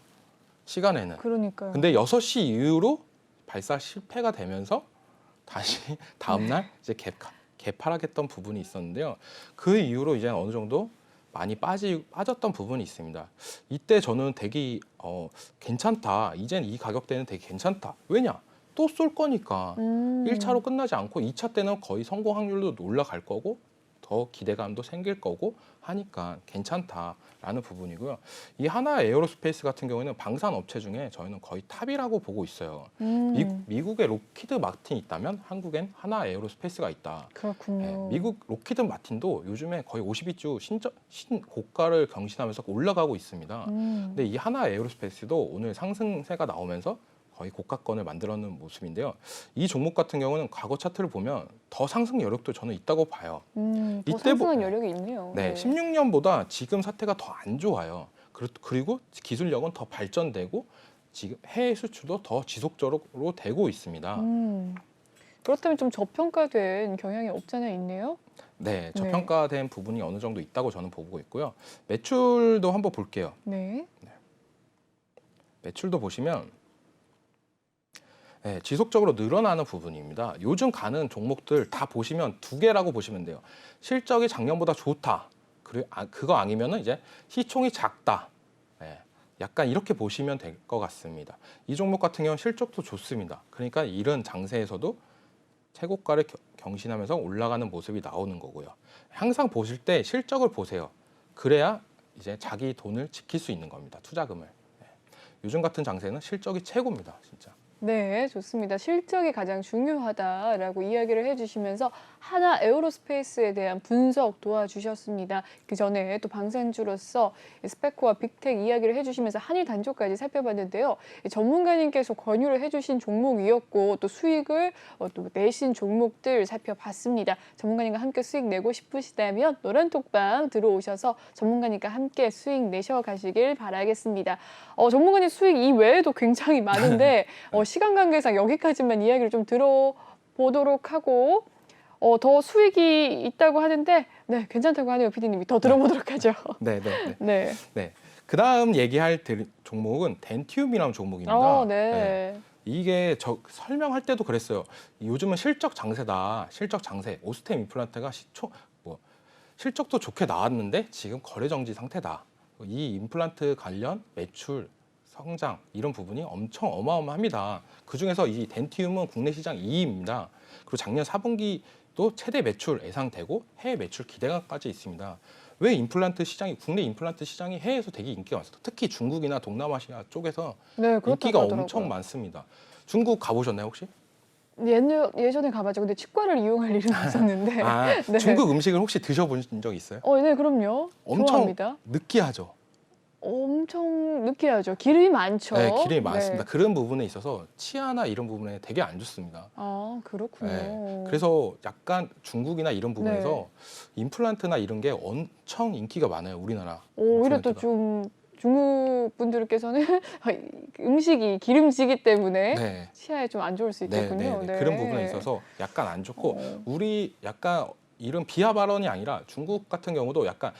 시간에는. 그러니까요. 근데 6시 이후로 발사 실패가 되면서 다시 다음 날 이제 개파락했던 부분이 있었는데요. 그 이후로 이제 어느 정도 많이 빠졌던 부분이 있습니다. 이때 저는 되게 괜찮다. 이젠 이 가격대는 되게 괜찮다. 왜냐? 또 쏠 거니까 1차로 끝나지 않고 2차 때는 거의 성공 확률도 올라갈 거고 더 기대감도 생길 거고 하니까 괜찮다라는 부분이고요. 이 하나 에어로스페이스 같은 경우에는 방산 업체 중에 저희는 거의 탑이라고 보고 있어요. 미국에 록히드 마틴이 있다면 한국엔 하나 에어로스페이스가 있다. 그렇군요. 네, 미국 록히드 마틴도 요즘에 거의 52주 신고가를 경신하면서 올라가고 있습니다. 근데 이 하나 에어로스페이스도 오늘 상승세가 나오면서 거의 고가권을 만들어놓은 모습인데요. 이 종목 같은 경우는 과거 차트를 보면 더 상승 여력도 저는 있다고 봐요. 더 상승한 여력이 있네요. 네, 16년보다 지금 사태가 더 안 좋아요. 그리고 기술력은 더 발전되고 지금 해외 수출도 더 지속적으로 되고 있습니다. 그렇다면 좀 저평가된 경향이 없잖아 있네요. 네, 저평가된 부분이 어느 정도 있다고 저는 보고 있고요. 매출도 한번 볼게요. 네. 매출도 보시면 지속적으로 늘어나는 부분입니다. 요즘 가는 종목들 다 보시면 두 개라고 보시면 돼요. 실적이 작년보다 좋다. 그거 아니면은 이제 시총이 작다. 약간 이렇게 보시면 될 것 같습니다. 이 종목 같은 경우는 실적도 좋습니다. 그러니까 이런 장세에서도 최고가를 경신하면서 올라가는 모습이 나오는 거고요. 항상 보실 때 실적을 보세요. 그래야 이제 자기 돈을 지킬 수 있는 겁니다. 투자금을. 요즘 같은 장세는 실적이 최고입니다. 진짜. 네, 좋습니다. 실적이 가장 중요하다라고 이야기를 해주시면서 하나 에어로스페이스에 대한 분석 도와주셨습니다. 그 전에 또 방산주로서 스페코와 빅텍 이야기를 해주시면서 한일 단조까지 살펴봤는데요. 전문가님께서 권유를 해주신 종목이었고 또 수익을 또 내신 종목들 살펴봤습니다. 전문가님과 함께 수익 내고 싶으시다면 노란톡방 들어오셔서 전문가님과 함께 수익 내셔 가시길 바라겠습니다. 전문가님 수익 이외에도 굉장히 많은데 시간 관계상 여기까지만 이야기를 좀 들어보도록 하고 더 수익이 있다고 하는데 네, 괜찮다고 하네요. PD님이 더 들어보도록 하죠. 네, 네, 네. 네. 네. 그다음 얘기할 종목은 덴티움이라는 종목입니다. 네. 이게 저 설명할 때도 그랬어요. 요즘은 실적 장세다. 실적 장세. 오스템 임플란트가 실적도 좋게 나왔는데 지금 거래 정지 상태다. 이 임플란트 관련 매출, 성장 이런 부분이 엄청 어마어마합니다. 그중에서 이 덴티움은 국내 시장 2위입니다. 그리고 작년 4분기도 최대 매출 예상되고 해외 매출 기대감까지 있습니다. 왜 임플란트 시장이 국내 임플란트 시장이 해외에서 되게 인기가 많습니다. 특히 중국이나 동남아시아 쪽에서 네, 그렇다고 인기가 하더라고요. 엄청 많습니다. 중국 가보셨나요 혹시? 예전에 가봤죠. 근데 치과를 이용할 일은 없었는데. 네. 중국 음식을 혹시 드셔본 적 있어요? 네, 그럼요. 엄청 좋아합니다. 느끼하죠. 엄청 느끼하죠. 기름이 많죠. 네, 기름이 많습니다. 네. 그런 부분에 있어서 치아나 이런 부분에 되게 안 좋습니다. 아, 그렇군요. 네, 그래서 약간 중국이나 이런 부분에서 임플란트나 이런 게 엄청 인기가 많아요, 우리나라. 오히려 또 임플란트가. 좀 중국 분들께서는 음식이 기름지기 때문에 네. 치아에 좀 안 좋을 수 네, 있겠군요. 네, 네. 그런 부분에 있어서 약간 안 좋고 어. 우리 약간 이런 비하 발언이 아니라 중국 같은 경우도 약간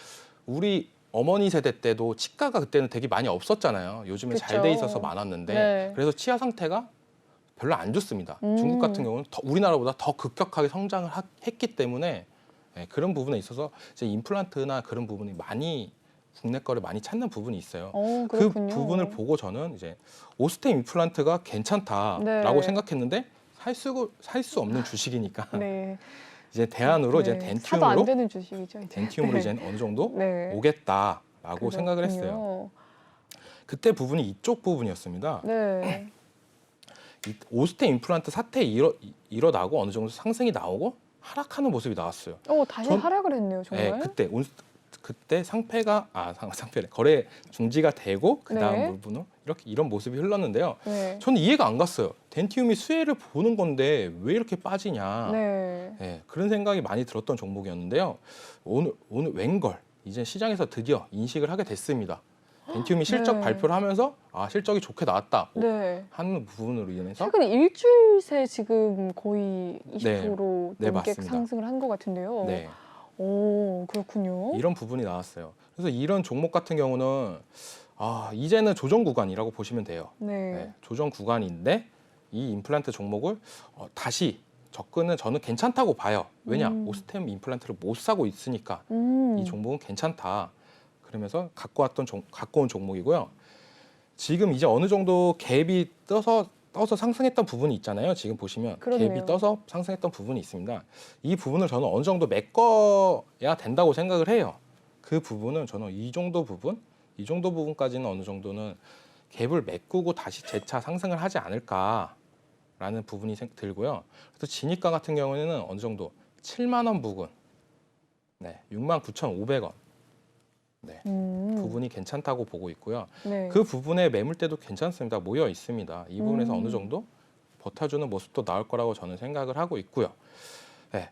우리 어머니 세대 때도 치과가 그때는 되게 많이 없었잖아요. 요즘에 잘 돼 그쵸. 있어서 많았는데 네. 그래서 치아 상태가 별로 안 좋습니다. 중국 같은 경우는 우리나라보다 더 급격하게 성장을 했기 때문에 그런 부분에 있어서 이제 임플란트나 그런 부분이 많이 국내 거를 많이 찾는 부분이 있어요. 그 그렇군요. 부분을 보고 저는 이제 오스템 임플란트가 괜찮다라고 네. 생각했는데 살 수 없는 주식이니까 네. 이제 대안으로 이제 사도 안 덴티움으로 되는 주식이죠. 이제. 덴티움으로 이제 어느 정도 네. 오겠다라고 생각을 했어요. 그렇군요. 그때 부분이 이쪽 부분이었습니다. 네. 이 오스템 임플란트 사태 일어나고 어느 정도 상승이 나오고 하락하는 모습이 나왔어요. 다시 하락을 했네요, 정말. 네, 그때 상패가 상패래 거래 중지가 되고 그 다음 네. 부분으로 이런 모습이 흘렀는데요. 네. 저는 이해가 안 갔어요. 덴티움이 수혜를 보는 건데 왜 이렇게 빠지냐. 네. 그런 생각이 많이 들었던 종목이었는데요. 오늘 웬걸 이제 시장에서 드디어 인식을 하게 됐습니다. 덴티움이 실적 네. 발표를 하면서 실적이 좋게 나왔다 네. 하는 부분으로 인해서 최근 일주일 새 지금 거의 20% 네, 넘게 맞습니다. 상승을 한 것 같은데요. 네, 그렇군요. 이런 부분이 나왔어요. 그래서 이런 종목 같은 경우는 이제는 조정 구간이라고 보시면 돼요. 네. 조정 구간인데 이 임플란트 종목을 다시 접근은 저는 괜찮다고 봐요. 왜냐? 오스템 임플란트를 못 사고 있으니까 이 종목은 괜찮다. 그러면서 갖고 온 종목이고요. 지금 이제 어느 정도 갭이 떠서 상승했던 부분이 있잖아요. 지금 보시면 그렇네요. 갭이 떠서 상승했던 부분이 있습니다. 이 부분을 저는 어느 정도 메꿔야 된다고 생각을 해요. 그 부분은 저는 이 정도 부분까지는 어느 정도는 갭을 메꾸고 다시 재차 상승을 하지 않을까라는 부분이 들고요. 그래서 진입가 같은 경우에는 어느 정도 7만 원 부근, 69,500원 부분이 괜찮다고 보고 있고요. 네. 그 부분에 매물대도 괜찮습니다. 모여 있습니다. 이 부분에서 어느 정도 버텨주는 모습도 나올 거라고 저는 생각을 하고 있고요.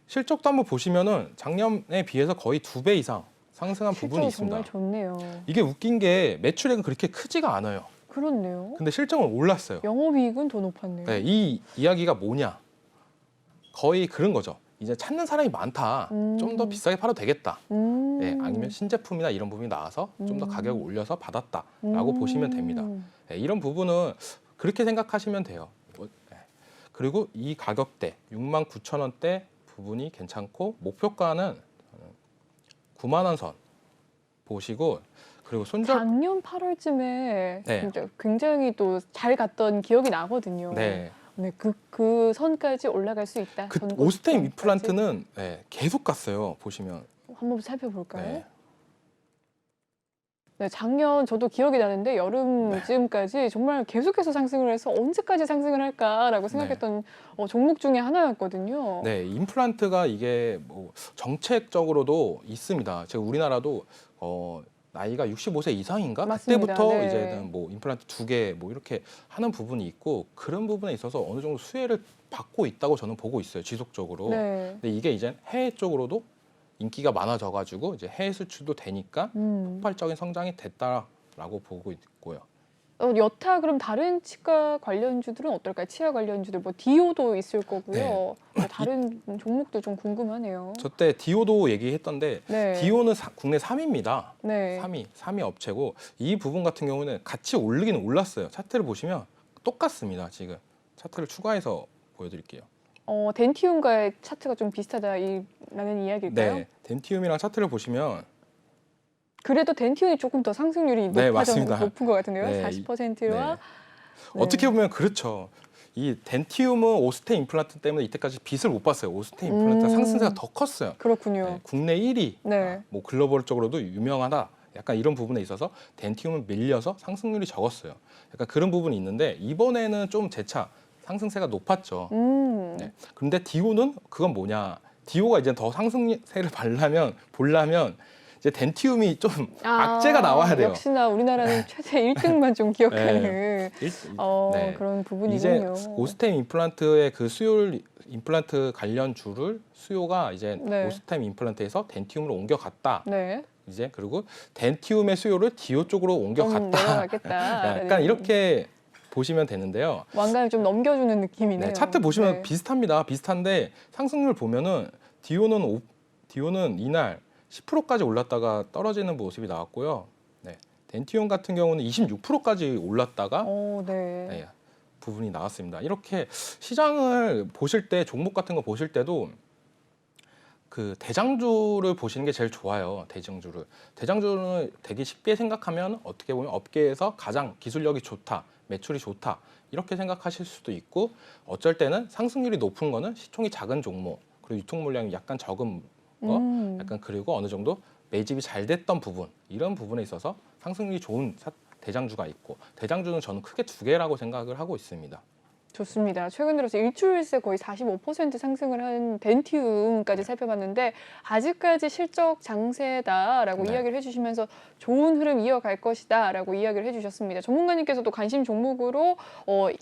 실적도 한번 보시면은 작년에 비해서 거의 2배 이상 상승한 부분이 있습니다. 정말 좋네요. 이게 웃긴 게 매출액은 그렇게 크지가 않아요. 그렇네요. 근데 실적은 올랐어요. 영업이익은 더 높았네요. 이 이야기가 뭐냐? 거의 그런 거죠. 이제 찾는 사람이 많다. 좀 더 비싸게 팔아도 되겠다. 아니면 신제품이나 이런 부분이 나와서 좀 더 가격을 올려서 받았다라고 보시면 됩니다. 이런 부분은 그렇게 생각하시면 돼요. 그리고 이 가격대 69,000원대 부분이 괜찮고 목표가는 9만 원 선 보시고 그리고 작년 8월쯤에 네. 굉장히 또 잘 갔던 기억이 나거든요. 네. 그 선까지 올라갈 수 있다. 그 전고점까지. 오스템 임플란트는 계속 갔어요. 보시면 한번 살펴볼까요? 네. 네, 작년 저도 기억이 나는데 여름쯤까지 정말 계속해서 상승을 해서 언제까지 상승을 할까라고 생각했던 종목 중에 하나였거든요. 네, 임플란트가 이게 뭐 정책적으로도 있습니다. 제가 우리나라도 나이가 65세 이상인가? 맞습니다. 그때부터 네. 이제는 뭐 임플란트 2개 뭐 이렇게 하는 부분이 있고 그런 부분에 있어서 어느 정도 수혜를 받고 있다고 저는 보고 있어요. 지속적으로. 네. 근데 이게 이제 해외 쪽으로도 인기가 많아져가지고 이제 해외 수출도 되니까 폭발적인 성장이 됐다라고 보고 있고요. 여타 그럼 다른 치과 관련주들은 어떨까요? 치아 관련주들 뭐 디오도 있을 거고요. 네. 뭐 다른 종목도 좀 궁금하네요. 저 때 디오도 얘기했던데 네. 디오는 국내 3위입니다. 네. 3위 업체고 이 부분 같은 경우는 같이 오르기는 올랐어요. 차트를 보시면 똑같습니다. 지금 차트를 추가해서 보여드릴게요. 덴티움과의 차트가 좀 비슷하다라는 이야기일까요? 네, 덴티움이랑 차트를 보시면 그래도 덴티움이 조금 더 상승률이 맞습니다. 높은 것 같은데요. 네, 40%와 어떻게 보면 그렇죠. 이 덴티움은 오스테 임플란트 때문에 이때까지 빚을 못 봤어요. 오스테 임플란트가 상승세가 더 컸어요. 그렇군요. 네, 국내 1위, 네. 뭐 글로벌적으로도 유명하다. 약간 이런 부분에 있어서 덴티움은 밀려서 상승률이 적었어요. 약간 그런 부분이 있는데 이번에는 좀 재차 상승세가 높았죠. 네. 그런데 디오는 그건 뭐냐? 디오가 이제 더 상승세를 보려면 이제 덴티움이 좀 악재가 나와야 돼요. 역시나 우리나라는 최대 1등만 좀 기억하는 네. 그런 부분이군요. 이제 오스템 임플란트의 그 수요를 임플란트 관련주를 수요가 이제 네. 오스템 임플란트에서 덴티움으로 옮겨갔다. 네. 이제 그리고 덴티움의 수요를 디오 쪽으로 옮겨갔다. 내려가겠다. 약간 이렇게 보시면 되는데요. 왕관을 좀 넘겨주는 느낌이네요. 네, 차트 보시면 네. 비슷합니다. 비슷한데 상승률 보면은 디오는 이날 10%까지 올랐다가 떨어지는 모습이 나왔고요. 네, 덴티움 같은 경우는 26%까지 올랐다가 네, 부분이 나왔습니다. 이렇게 시장을 보실 때 종목 같은 거 보실 때도 그 대장주를 보시는 게 제일 좋아요. 대장주는 되게 쉽게 생각하면 어떻게 보면 업계에서 가장 기술력이 좋다, 매출이 좋다 이렇게 생각하실 수도 있고 어쩔 때는 상승률이 높은 거는 시총이 작은 종목 그리고 유통 물량이 약간 적은 거, 약간 그리고 어느 정도 매집이 잘 됐던 부분 이런 부분에 있어서 상승률이 좋은 대장주가 있고 대장주는 저는 크게 두 개라고 생각을 하고 있습니다. 좋습니다. 최근 들어서 일주일 새 거의 45% 상승을 한 덴티움까지 살펴봤는데 아직까지 실적 장세다라고 이야기를 해주시면서 좋은 흐름 이어갈 것이다라고 이야기를 해주셨습니다. 전문가님께서도 관심 종목으로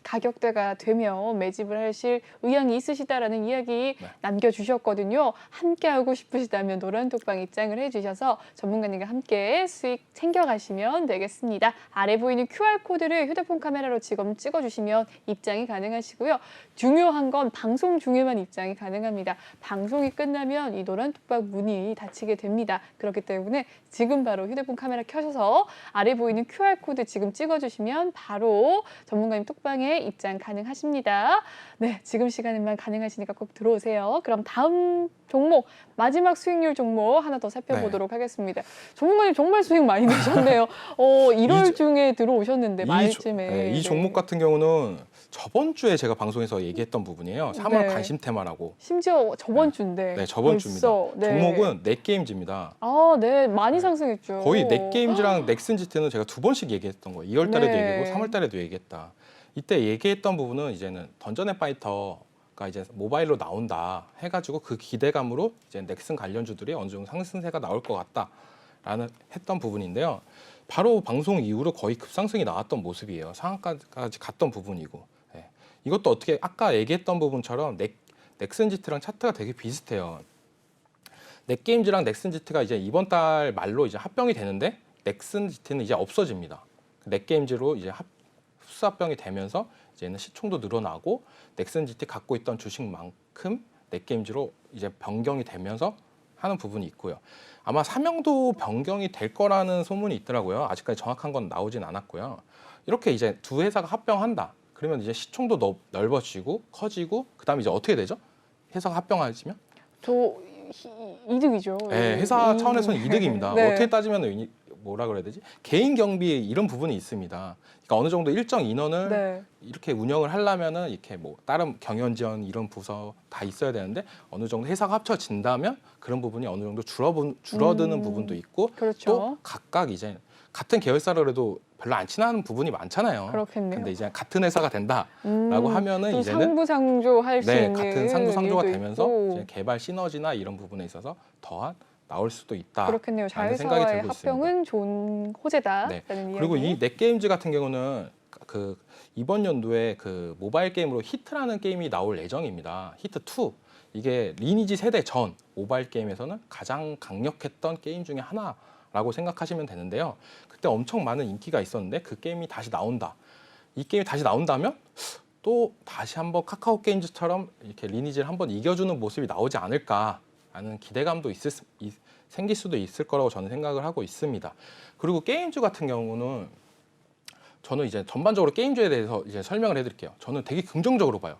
가격대가 되면 매집을 하실 의향이 있으시다라는 이야기 남겨주셨거든요. 함께 하고 싶으시다면 노란톡방 입장을 해주셔서 전문가님과 함께 수익 챙겨가시면 되겠습니다. 아래 보이는 QR코드를 휴대폰 카메라로 지금 찍어주시면 입장이 가능하시고요. 중요한 건 방송 중에만 입장이 가능합니다. 방송이 끝나면 이 노란톡방 문이 닫히게 됩니다. 그렇기 때문에 지금 바로 휴대폰 카메라 켜셔서 아래 보이는 QR코드 지금 찍어주시면 바로 전문가님 톡방에 입장 가능하십니다. 네, 지금 시간에만 가능하시니까 꼭 들어오세요. 그럼 다음 종목, 마지막 수익률 종목 하나 더 살펴보도록 하겠습니다. 전문가님 정말 수익 많이 내셨네요. 1월 중에 들어오셨는데 말쯤에. 이 종목 같은 경우는 저번 주에 제가 방송에서 얘기했던 부분이에요. 3월 관심 테마라고. 심지어 저번 주인데. 네, 저번 주입니다. 종목은 넷게임즈입니다. 아, 네, 많이 상승했죠. 거의 넷게임즈랑 넥슨지트는 제가 두 번씩 얘기했던 거예요. 2월 달에도 얘기했고 3월 달에도 얘기했다. 이때 얘기했던 부분은 이제는 던전 앤 파이터가 이제 모바일로 나온다 해가지고 그 기대감으로 이제 넥슨 관련주들이 어느 정도 상승세가 나올 것 같다라는 했던 부분인데요. 바로 방송 이후로 거의 급상승이 나왔던 모습이에요. 상한가까지 갔던 부분이고. 네. 이것도 어떻게 아까 얘기했던 부분처럼 넥슨지트랑 차트가 되게 비슷해요. 넷게임즈랑 넥슨지트가 이제 이번 달 말로 이제 합병이 되는데 넥슨지트는 이제 없어집니다. 넷게임즈로 이제 흡수 합병이 되면서 이제는 시총도 늘어나고 넥슨지트 갖고 있던 주식만큼 넷게임즈로 이제 변경이 되면서 하는 부분이 있고요. 아마 사명도 변경이 될 거라는 소문이 있더라고요. 아직까지 정확한 건 나오진 않았고요. 이렇게 이제 두 회사가 합병한다. 그러면 이제 시총도 넓어지고 커지고 그다음에 이제 어떻게 되죠? 회사가 합병하시면? 이득이죠. 네, 회사 차원에서는 이득입니다. 네. 어떻게 따지면 뭐라 그래야 되지? 개인 경비 이런 부분이 있습니다. 그러니까 어느 정도 일정 인원을 이렇게 운영을 하려면은 이렇게 뭐 다른 경영 지원 이런 부서 다 있어야 되는데 어느 정도 회사가 합쳐진다면 그런 부분이 어느 정도 줄어드는 부분도 있고 또 각각 이제 같은 계열사라 그래도 별로 안 친한 부분이 많잖아요. 그렇겠네요. 근데 이제 같은 회사가 된다라고 하면은 또 이제는 상부상조할 수 네, 있는 같은 상부상조가 일도 되면서 있고. 이제 개발 시너지나 이런 부분에 있어서 더한 나올 수도 있다. 그렇겠네요. 생각이 자회사와의 들고 합병은 좋은 호재다라는 네. 이야기. 그리고 이 넷게임즈 같은 경우는 그 이번 연도에 그 모바일 게임으로 히트라는 게임이 나올 예정입니다. 히트 2. 이게 리니지 세대 전 모바일 게임에서는 가장 강력했던 게임 중에 하나라고 생각하시면 되는데요. 그때 엄청 많은 인기가 있었는데 그 게임이 다시 나온다. 이 게임이 다시 나온다면 또 다시 한번 카카오 게임즈처럼 이렇게 리니지를 한번 이겨주는 모습이 나오지 않을까라는 기대감도 생길 수도 있을 거라고 저는 생각을 하고 있습니다. 그리고 게임즈 같은 경우는 저는 이제 전반적으로 게임즈에 대해서 이제 설명을 해드릴게요. 저는 되게 긍정적으로 봐요.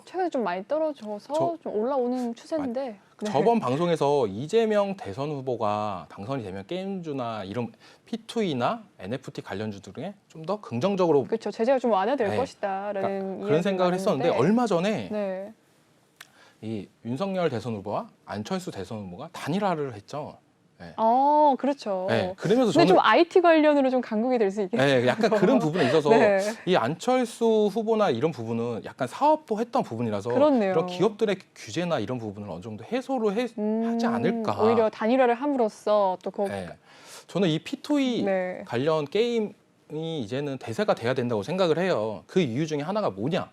최근에 좀 많이 떨어져서 좀 올라오는 추세인데. 네. 저번 방송에서 이재명 대선 후보가 당선이 되면 게임주나 이런 P2E나 NFT 관련주 중에 좀 더 긍정적으로 그렇죠. 제재가 좀 완화될 네. 것이다라는 그런 생각을 했었는데 얼마 전에 네. 이 윤석열 대선 후보와 안철수 대선 후보가 단일화를 했죠. 네. 그렇죠. 네. 그러면서 근데 저는 좀 IT 관련으로 좀 강국이 될 수 있겠네요. 네, 약간 그런 부분에 있어서 네. 이 안철수 후보나 이런 부분은 약간 사업도 했던 부분이라서 그렇네요. 이런 기업들의 규제나 이런 부분을 어느 정도 해소를 하지 않을까. 오히려 단일화를 함으로써 또 네. 저는 이 P2E 네. 관련 게임이 이제는 대세가 돼야 된다고 생각을 해요. 그 이유 중에 하나가 뭐냐?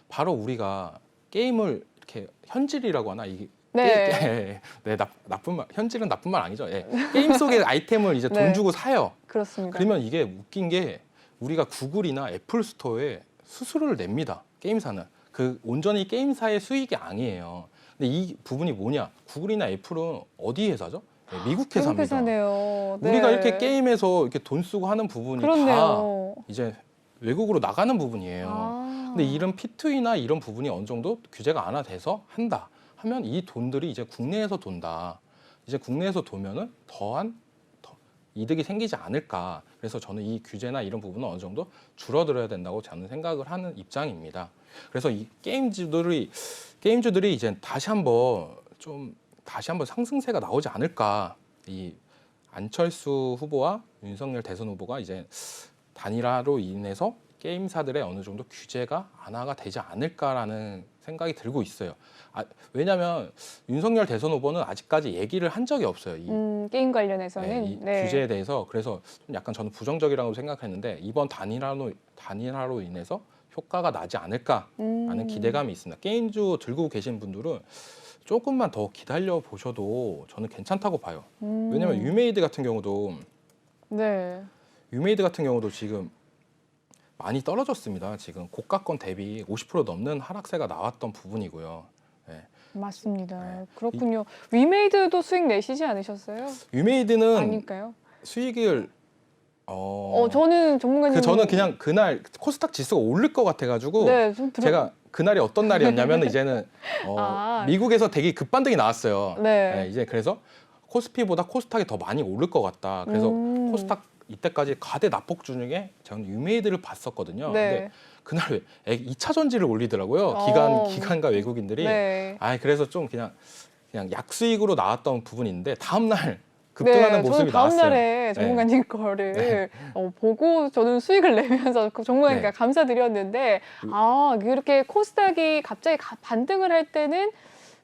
바로 우리가 게임을 이렇게 현질이라고 하나 이게 네. 네, 나쁜 말, 현질은 나쁜 말 아니죠. 예. 게임 속의 아이템을 이제 돈 네. 주고 사요. 그렇습니다. 그러면 이게 웃긴 게 우리가 구글이나 애플 스토어에 수수료를 냅니다. 게임사는. 그 온전히 게임사의 수익이 아니에요. 근데 이 부분이 뭐냐? 구글이나 애플은 어디 회사죠? 네, 미국 회사입니다. 미국 회사네요. 네. 우리가 이렇게 게임에서 이렇게 돈 쓰고 하는 부분이 그렇네요. 다 이제 외국으로 나가는 부분이에요. 근데 이런 P2E나 이런 부분이 어느 정도 규제가 완화돼서 한다 하면 이 돈들이 이제 국내에서 돈다. 이제 국내에서 돌면은 더 이득이 생기지 않을까. 그래서 저는 이 규제나 이런 부분은 어느 정도 줄어들어야 된다고 저는 생각을 하는 입장입니다. 그래서 이 게임주들이 이제 다시 한번 상승세가 나오지 않을까. 이 안철수 후보와 윤석열 대선 후보가 이제 단일화로 인해서 게임사들의 어느 정도 규제가 완화가 되지 않을까라는 생각이 들고 있어요. 왜냐하면 윤석열 대선 후보는 아직까지 얘기를 한 적이 없어요. 게임 관련해서는 이 규제에 대해서. 그래서 좀 약간 저는 부정적이라고 생각했는데 이번 단일화로 인해서 효과가 나지 않을까라는 기대감이 있습니다. 게임주 들고 계신 분들은 조금만 더 기다려 보셔도 저는 괜찮다고 봐요. 왜냐하면 유메이드 같은 경우도 지금 많이 떨어졌습니다. 지금 고가권 대비 50% 넘는 하락세가 나왔던 부분이고요. 네. 맞습니다. 네. 그렇군요. 위메이드도 수익 내시지 않으셨어요? 유메이드는 아닐까요? 수익을 저는 전문가님 저는 그냥 그날 코스닥 지수가 오를 것 같아가지고 제가 그날이 어떤 날이었냐면 이제는 미국에서 되게 급반등이 나왔어요. 네, 이제 그래서 코스피보다 코스닥이 더 많이 오를 것 같다. 그래서 코스닥 이때까지 가대 납폭 중에 저는 유메이드를 봤었거든요. 근데 그날 2차 전지를 올리더라고요. 기관과 외국인들이. 그래서 좀 그냥 약수익으로 나왔던 부분이 있는데 다음 날 급등하는 모습이 나왔어요. 다음 날에 전문가님 거를 보고 저는 수익을 내면서 전문가님께 감사드렸는데 이렇게 코스닥이 갑자기 반등을 할 때는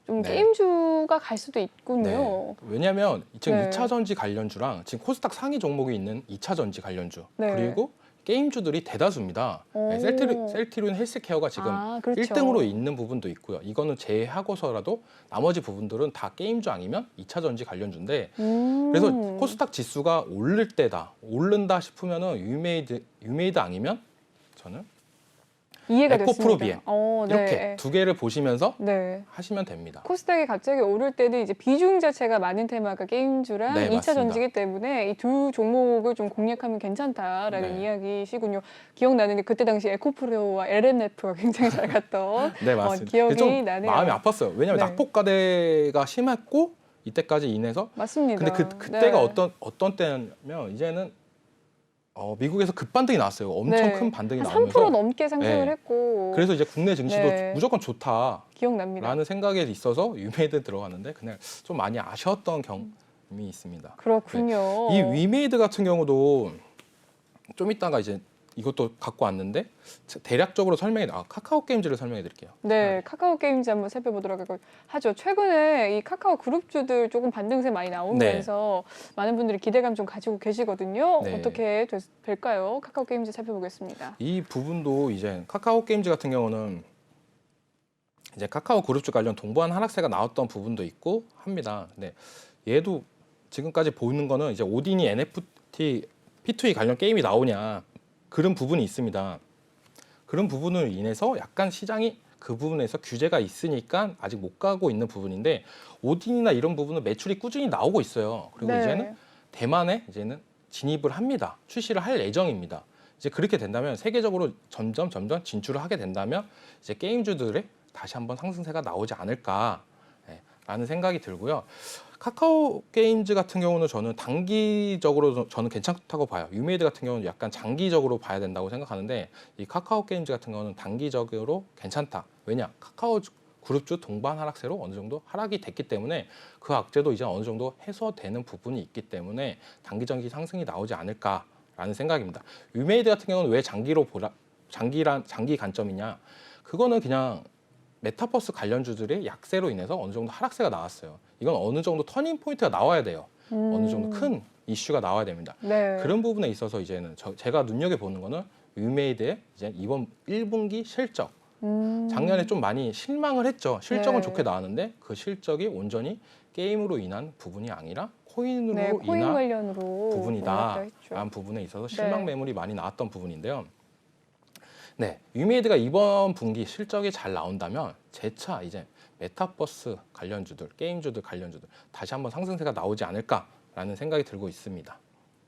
좀 게임주가 갈 수도 있군요. 왜냐하면 지금 2차 전지 관련주랑 지금 코스닥 상위 종목이 있는 2차 전지 관련주 그리고 게임주들이 대다수입니다. 셀트리온 헬스케어가 지금 1등으로 있는 부분도 있고요. 이거는 제외하고서라도 나머지 부분들은 다 게임주 아니면 2차 전지 관련주인데 그래서 코스닥 지수가 오른다 싶으면은 유메이드 아니면 저는 이해가 에코프로비엠 됐습니다. 이렇게 두 개를 보시면서 하시면 됩니다. 코스닥이 갑자기 오를 때는 이제 비중 자체가 많은 테마가 게임주랑 2차 전지기 때문에 이 두 종목을 좀 공략하면 괜찮다라는 이야기시군요. 기억나는 게 그때 당시 에코프로와 LNF가 굉장히 잘 갔던 맞습니다. 기억이 좀 나네요. 마음이 아팠어요. 왜냐하면 낙폭과대가 심했고 이때까지 인해서 맞습니다. 근데 그때가 어떤 때냐면 이제는 미국에서 급반등이 나왔어요. 엄청 큰 반등이 나오면서 3% 넘게 상승을 했고 그래서 이제 국내 증시도 무조건 좋다. 기억납니다. 라는 생각에 있어서 유메이드 들어갔는데 그날 좀 많이 아쉬웠던 있습니다. 그렇군요. 이 위메이드 같은 경우도 좀 이따가 이제 이것도 갖고 왔는데 대략적으로 카카오 게임즈를 설명해 드릴게요. 네, 카카오 게임즈 한번 살펴보도록 하죠. 최근에 이 카카오 그룹주들 조금 반등세 많이 나오면서 많은 분들이 기대감 좀 가지고 계시거든요. 네. 어떻게 될까요? 카카오 게임즈 살펴보겠습니다. 이 부분도 이제 카카오 게임즈 같은 경우는 이제 카카오 그룹주 관련 동반 하락세가 나왔던 부분도 있고 합니다. 근데 얘도 지금까지 보이는 거는 이제 오딘이 NFT, P2E 관련 게임이 나오냐 그런 부분이 있습니다. 그런 부분으로 인해서 약간 시장이 그 부분에서 규제가 있으니까 아직 못 가고 있는 부분인데 오딘이나 이런 부분은 매출이 꾸준히 나오고 있어요. 그리고 네. 이제는 대만에 이제는 진입을 합니다. 출시를 할 예정입니다. 이제 그렇게 된다면 세계적으로 점점 진출을 하게 된다면 이제 게임주들의 다시 한번 상승세가 나오지 않을까 라는 생각이 들고요. 카카오 게임즈 같은 경우는 저는 단기적으로 저는 괜찮다고 봐요. 유메이드 같은 경우는 약간 장기적으로 봐야 된다고 생각하는데 이 카카오 게임즈 같은 경우는 단기적으로 괜찮다. 왜냐? 카카오 그룹주 동반 하락세로 어느 정도 하락이 됐기 때문에 그 악재도 이제 어느 정도 해소되는 부분이 있기 때문에 단기적인 상승이 나오지 않을까라는 생각입니다. 유메이드 같은 경우는 왜 장기 관점이냐? 그거는 그냥 메타버스 관련주들의 약세로 인해서 어느 정도 하락세가 나왔어요. 이건 어느 정도 터닝 포인트가 나와야 돼요. 어느 정도 큰 이슈가 나와야 됩니다. 네. 그런 부분에 있어서 이제는 제가 눈여겨보는 거는 위메이드의 이제 이번 1분기 실적. 작년에 좀 많이 실망을 했죠. 실적은 네. 좋게 나왔는데 그 실적이 온전히 게임으로 인한 부분이 아니라 코인으로 네, 코인 인한 관련으로 부분이다 올랐다 했죠. 라는 부분에 있어서 실망 네. 매물이 많이 나왔던 부분인데요. 네, 위메이드가 이번 분기 실적이 잘 나온다면 재차 이제 메타버스 관련주들, 게임주들 관련주들 다시 한번 상승세가 나오지 않을까라는 생각이 들고 있습니다.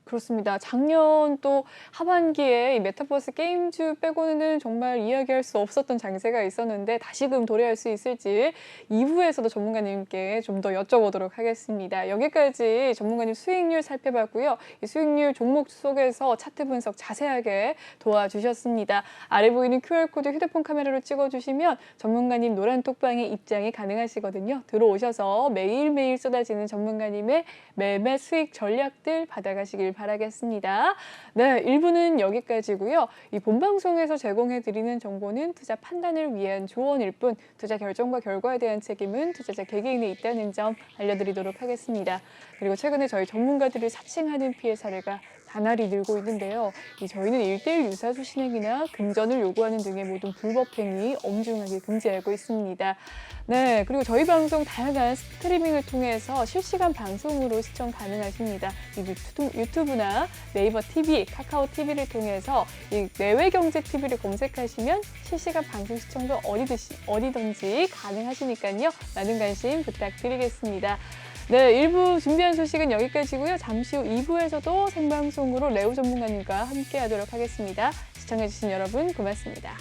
그렇습니다. 작년 또 하반기에 이 메타버스 게임주 빼고는 정말 이야기할 수 없었던 장세가 있었는데 다시금 도래할 수 있을지 2부에서도 전문가님께 좀 더 여쭤보도록 하겠습니다. 여기까지 전문가님 수익률 살펴봤고요. 이 수익률 종목 속에서 차트 분석 자세하게 도와주셨습니다. 아래 보이는 QR코드 휴대폰 카메라로 찍어주시면 전문가님 노란 톡방에 입장이 가능하시거든요. 들어오셔서 매일매일 쏟아지는 전문가님의 매매 수익 전략들 받아가시길 바라겠습니다. 네, 1부는 여기까지고요. 이 본방송에서 제공해드리는 정보는 투자 판단을 위한 조언일 뿐 투자 결정과 결과에 대한 책임은 투자자 개개인에 있다는 점 알려드리도록 하겠습니다. 그리고 최근에 저희 전문가들을 사칭하는 피해 사례가 나날이 늘고 있는데요. 저희는 1:1 유사수 신행이나 금전을 요구하는 등의 모든 불법 행위 엄중하게 금지하고 있습니다. 네, 그리고 저희 방송 다양한 스트리밍을 통해서 실시간 방송으로 시청 가능하십니다. 유튜브나 네이버 TV, 카카오 TV를 통해서 이 내외경제TV를 검색하시면 실시간 방송 시청도 어디든지 가능하시니까요. 많은 관심 부탁드리겠습니다. 네, 1부 준비한 소식은 여기까지고요. 잠시 후 2부에서도 생방송으로 레오 전문가님과 함께 하도록 하겠습니다. 시청해주신 여러분 고맙습니다.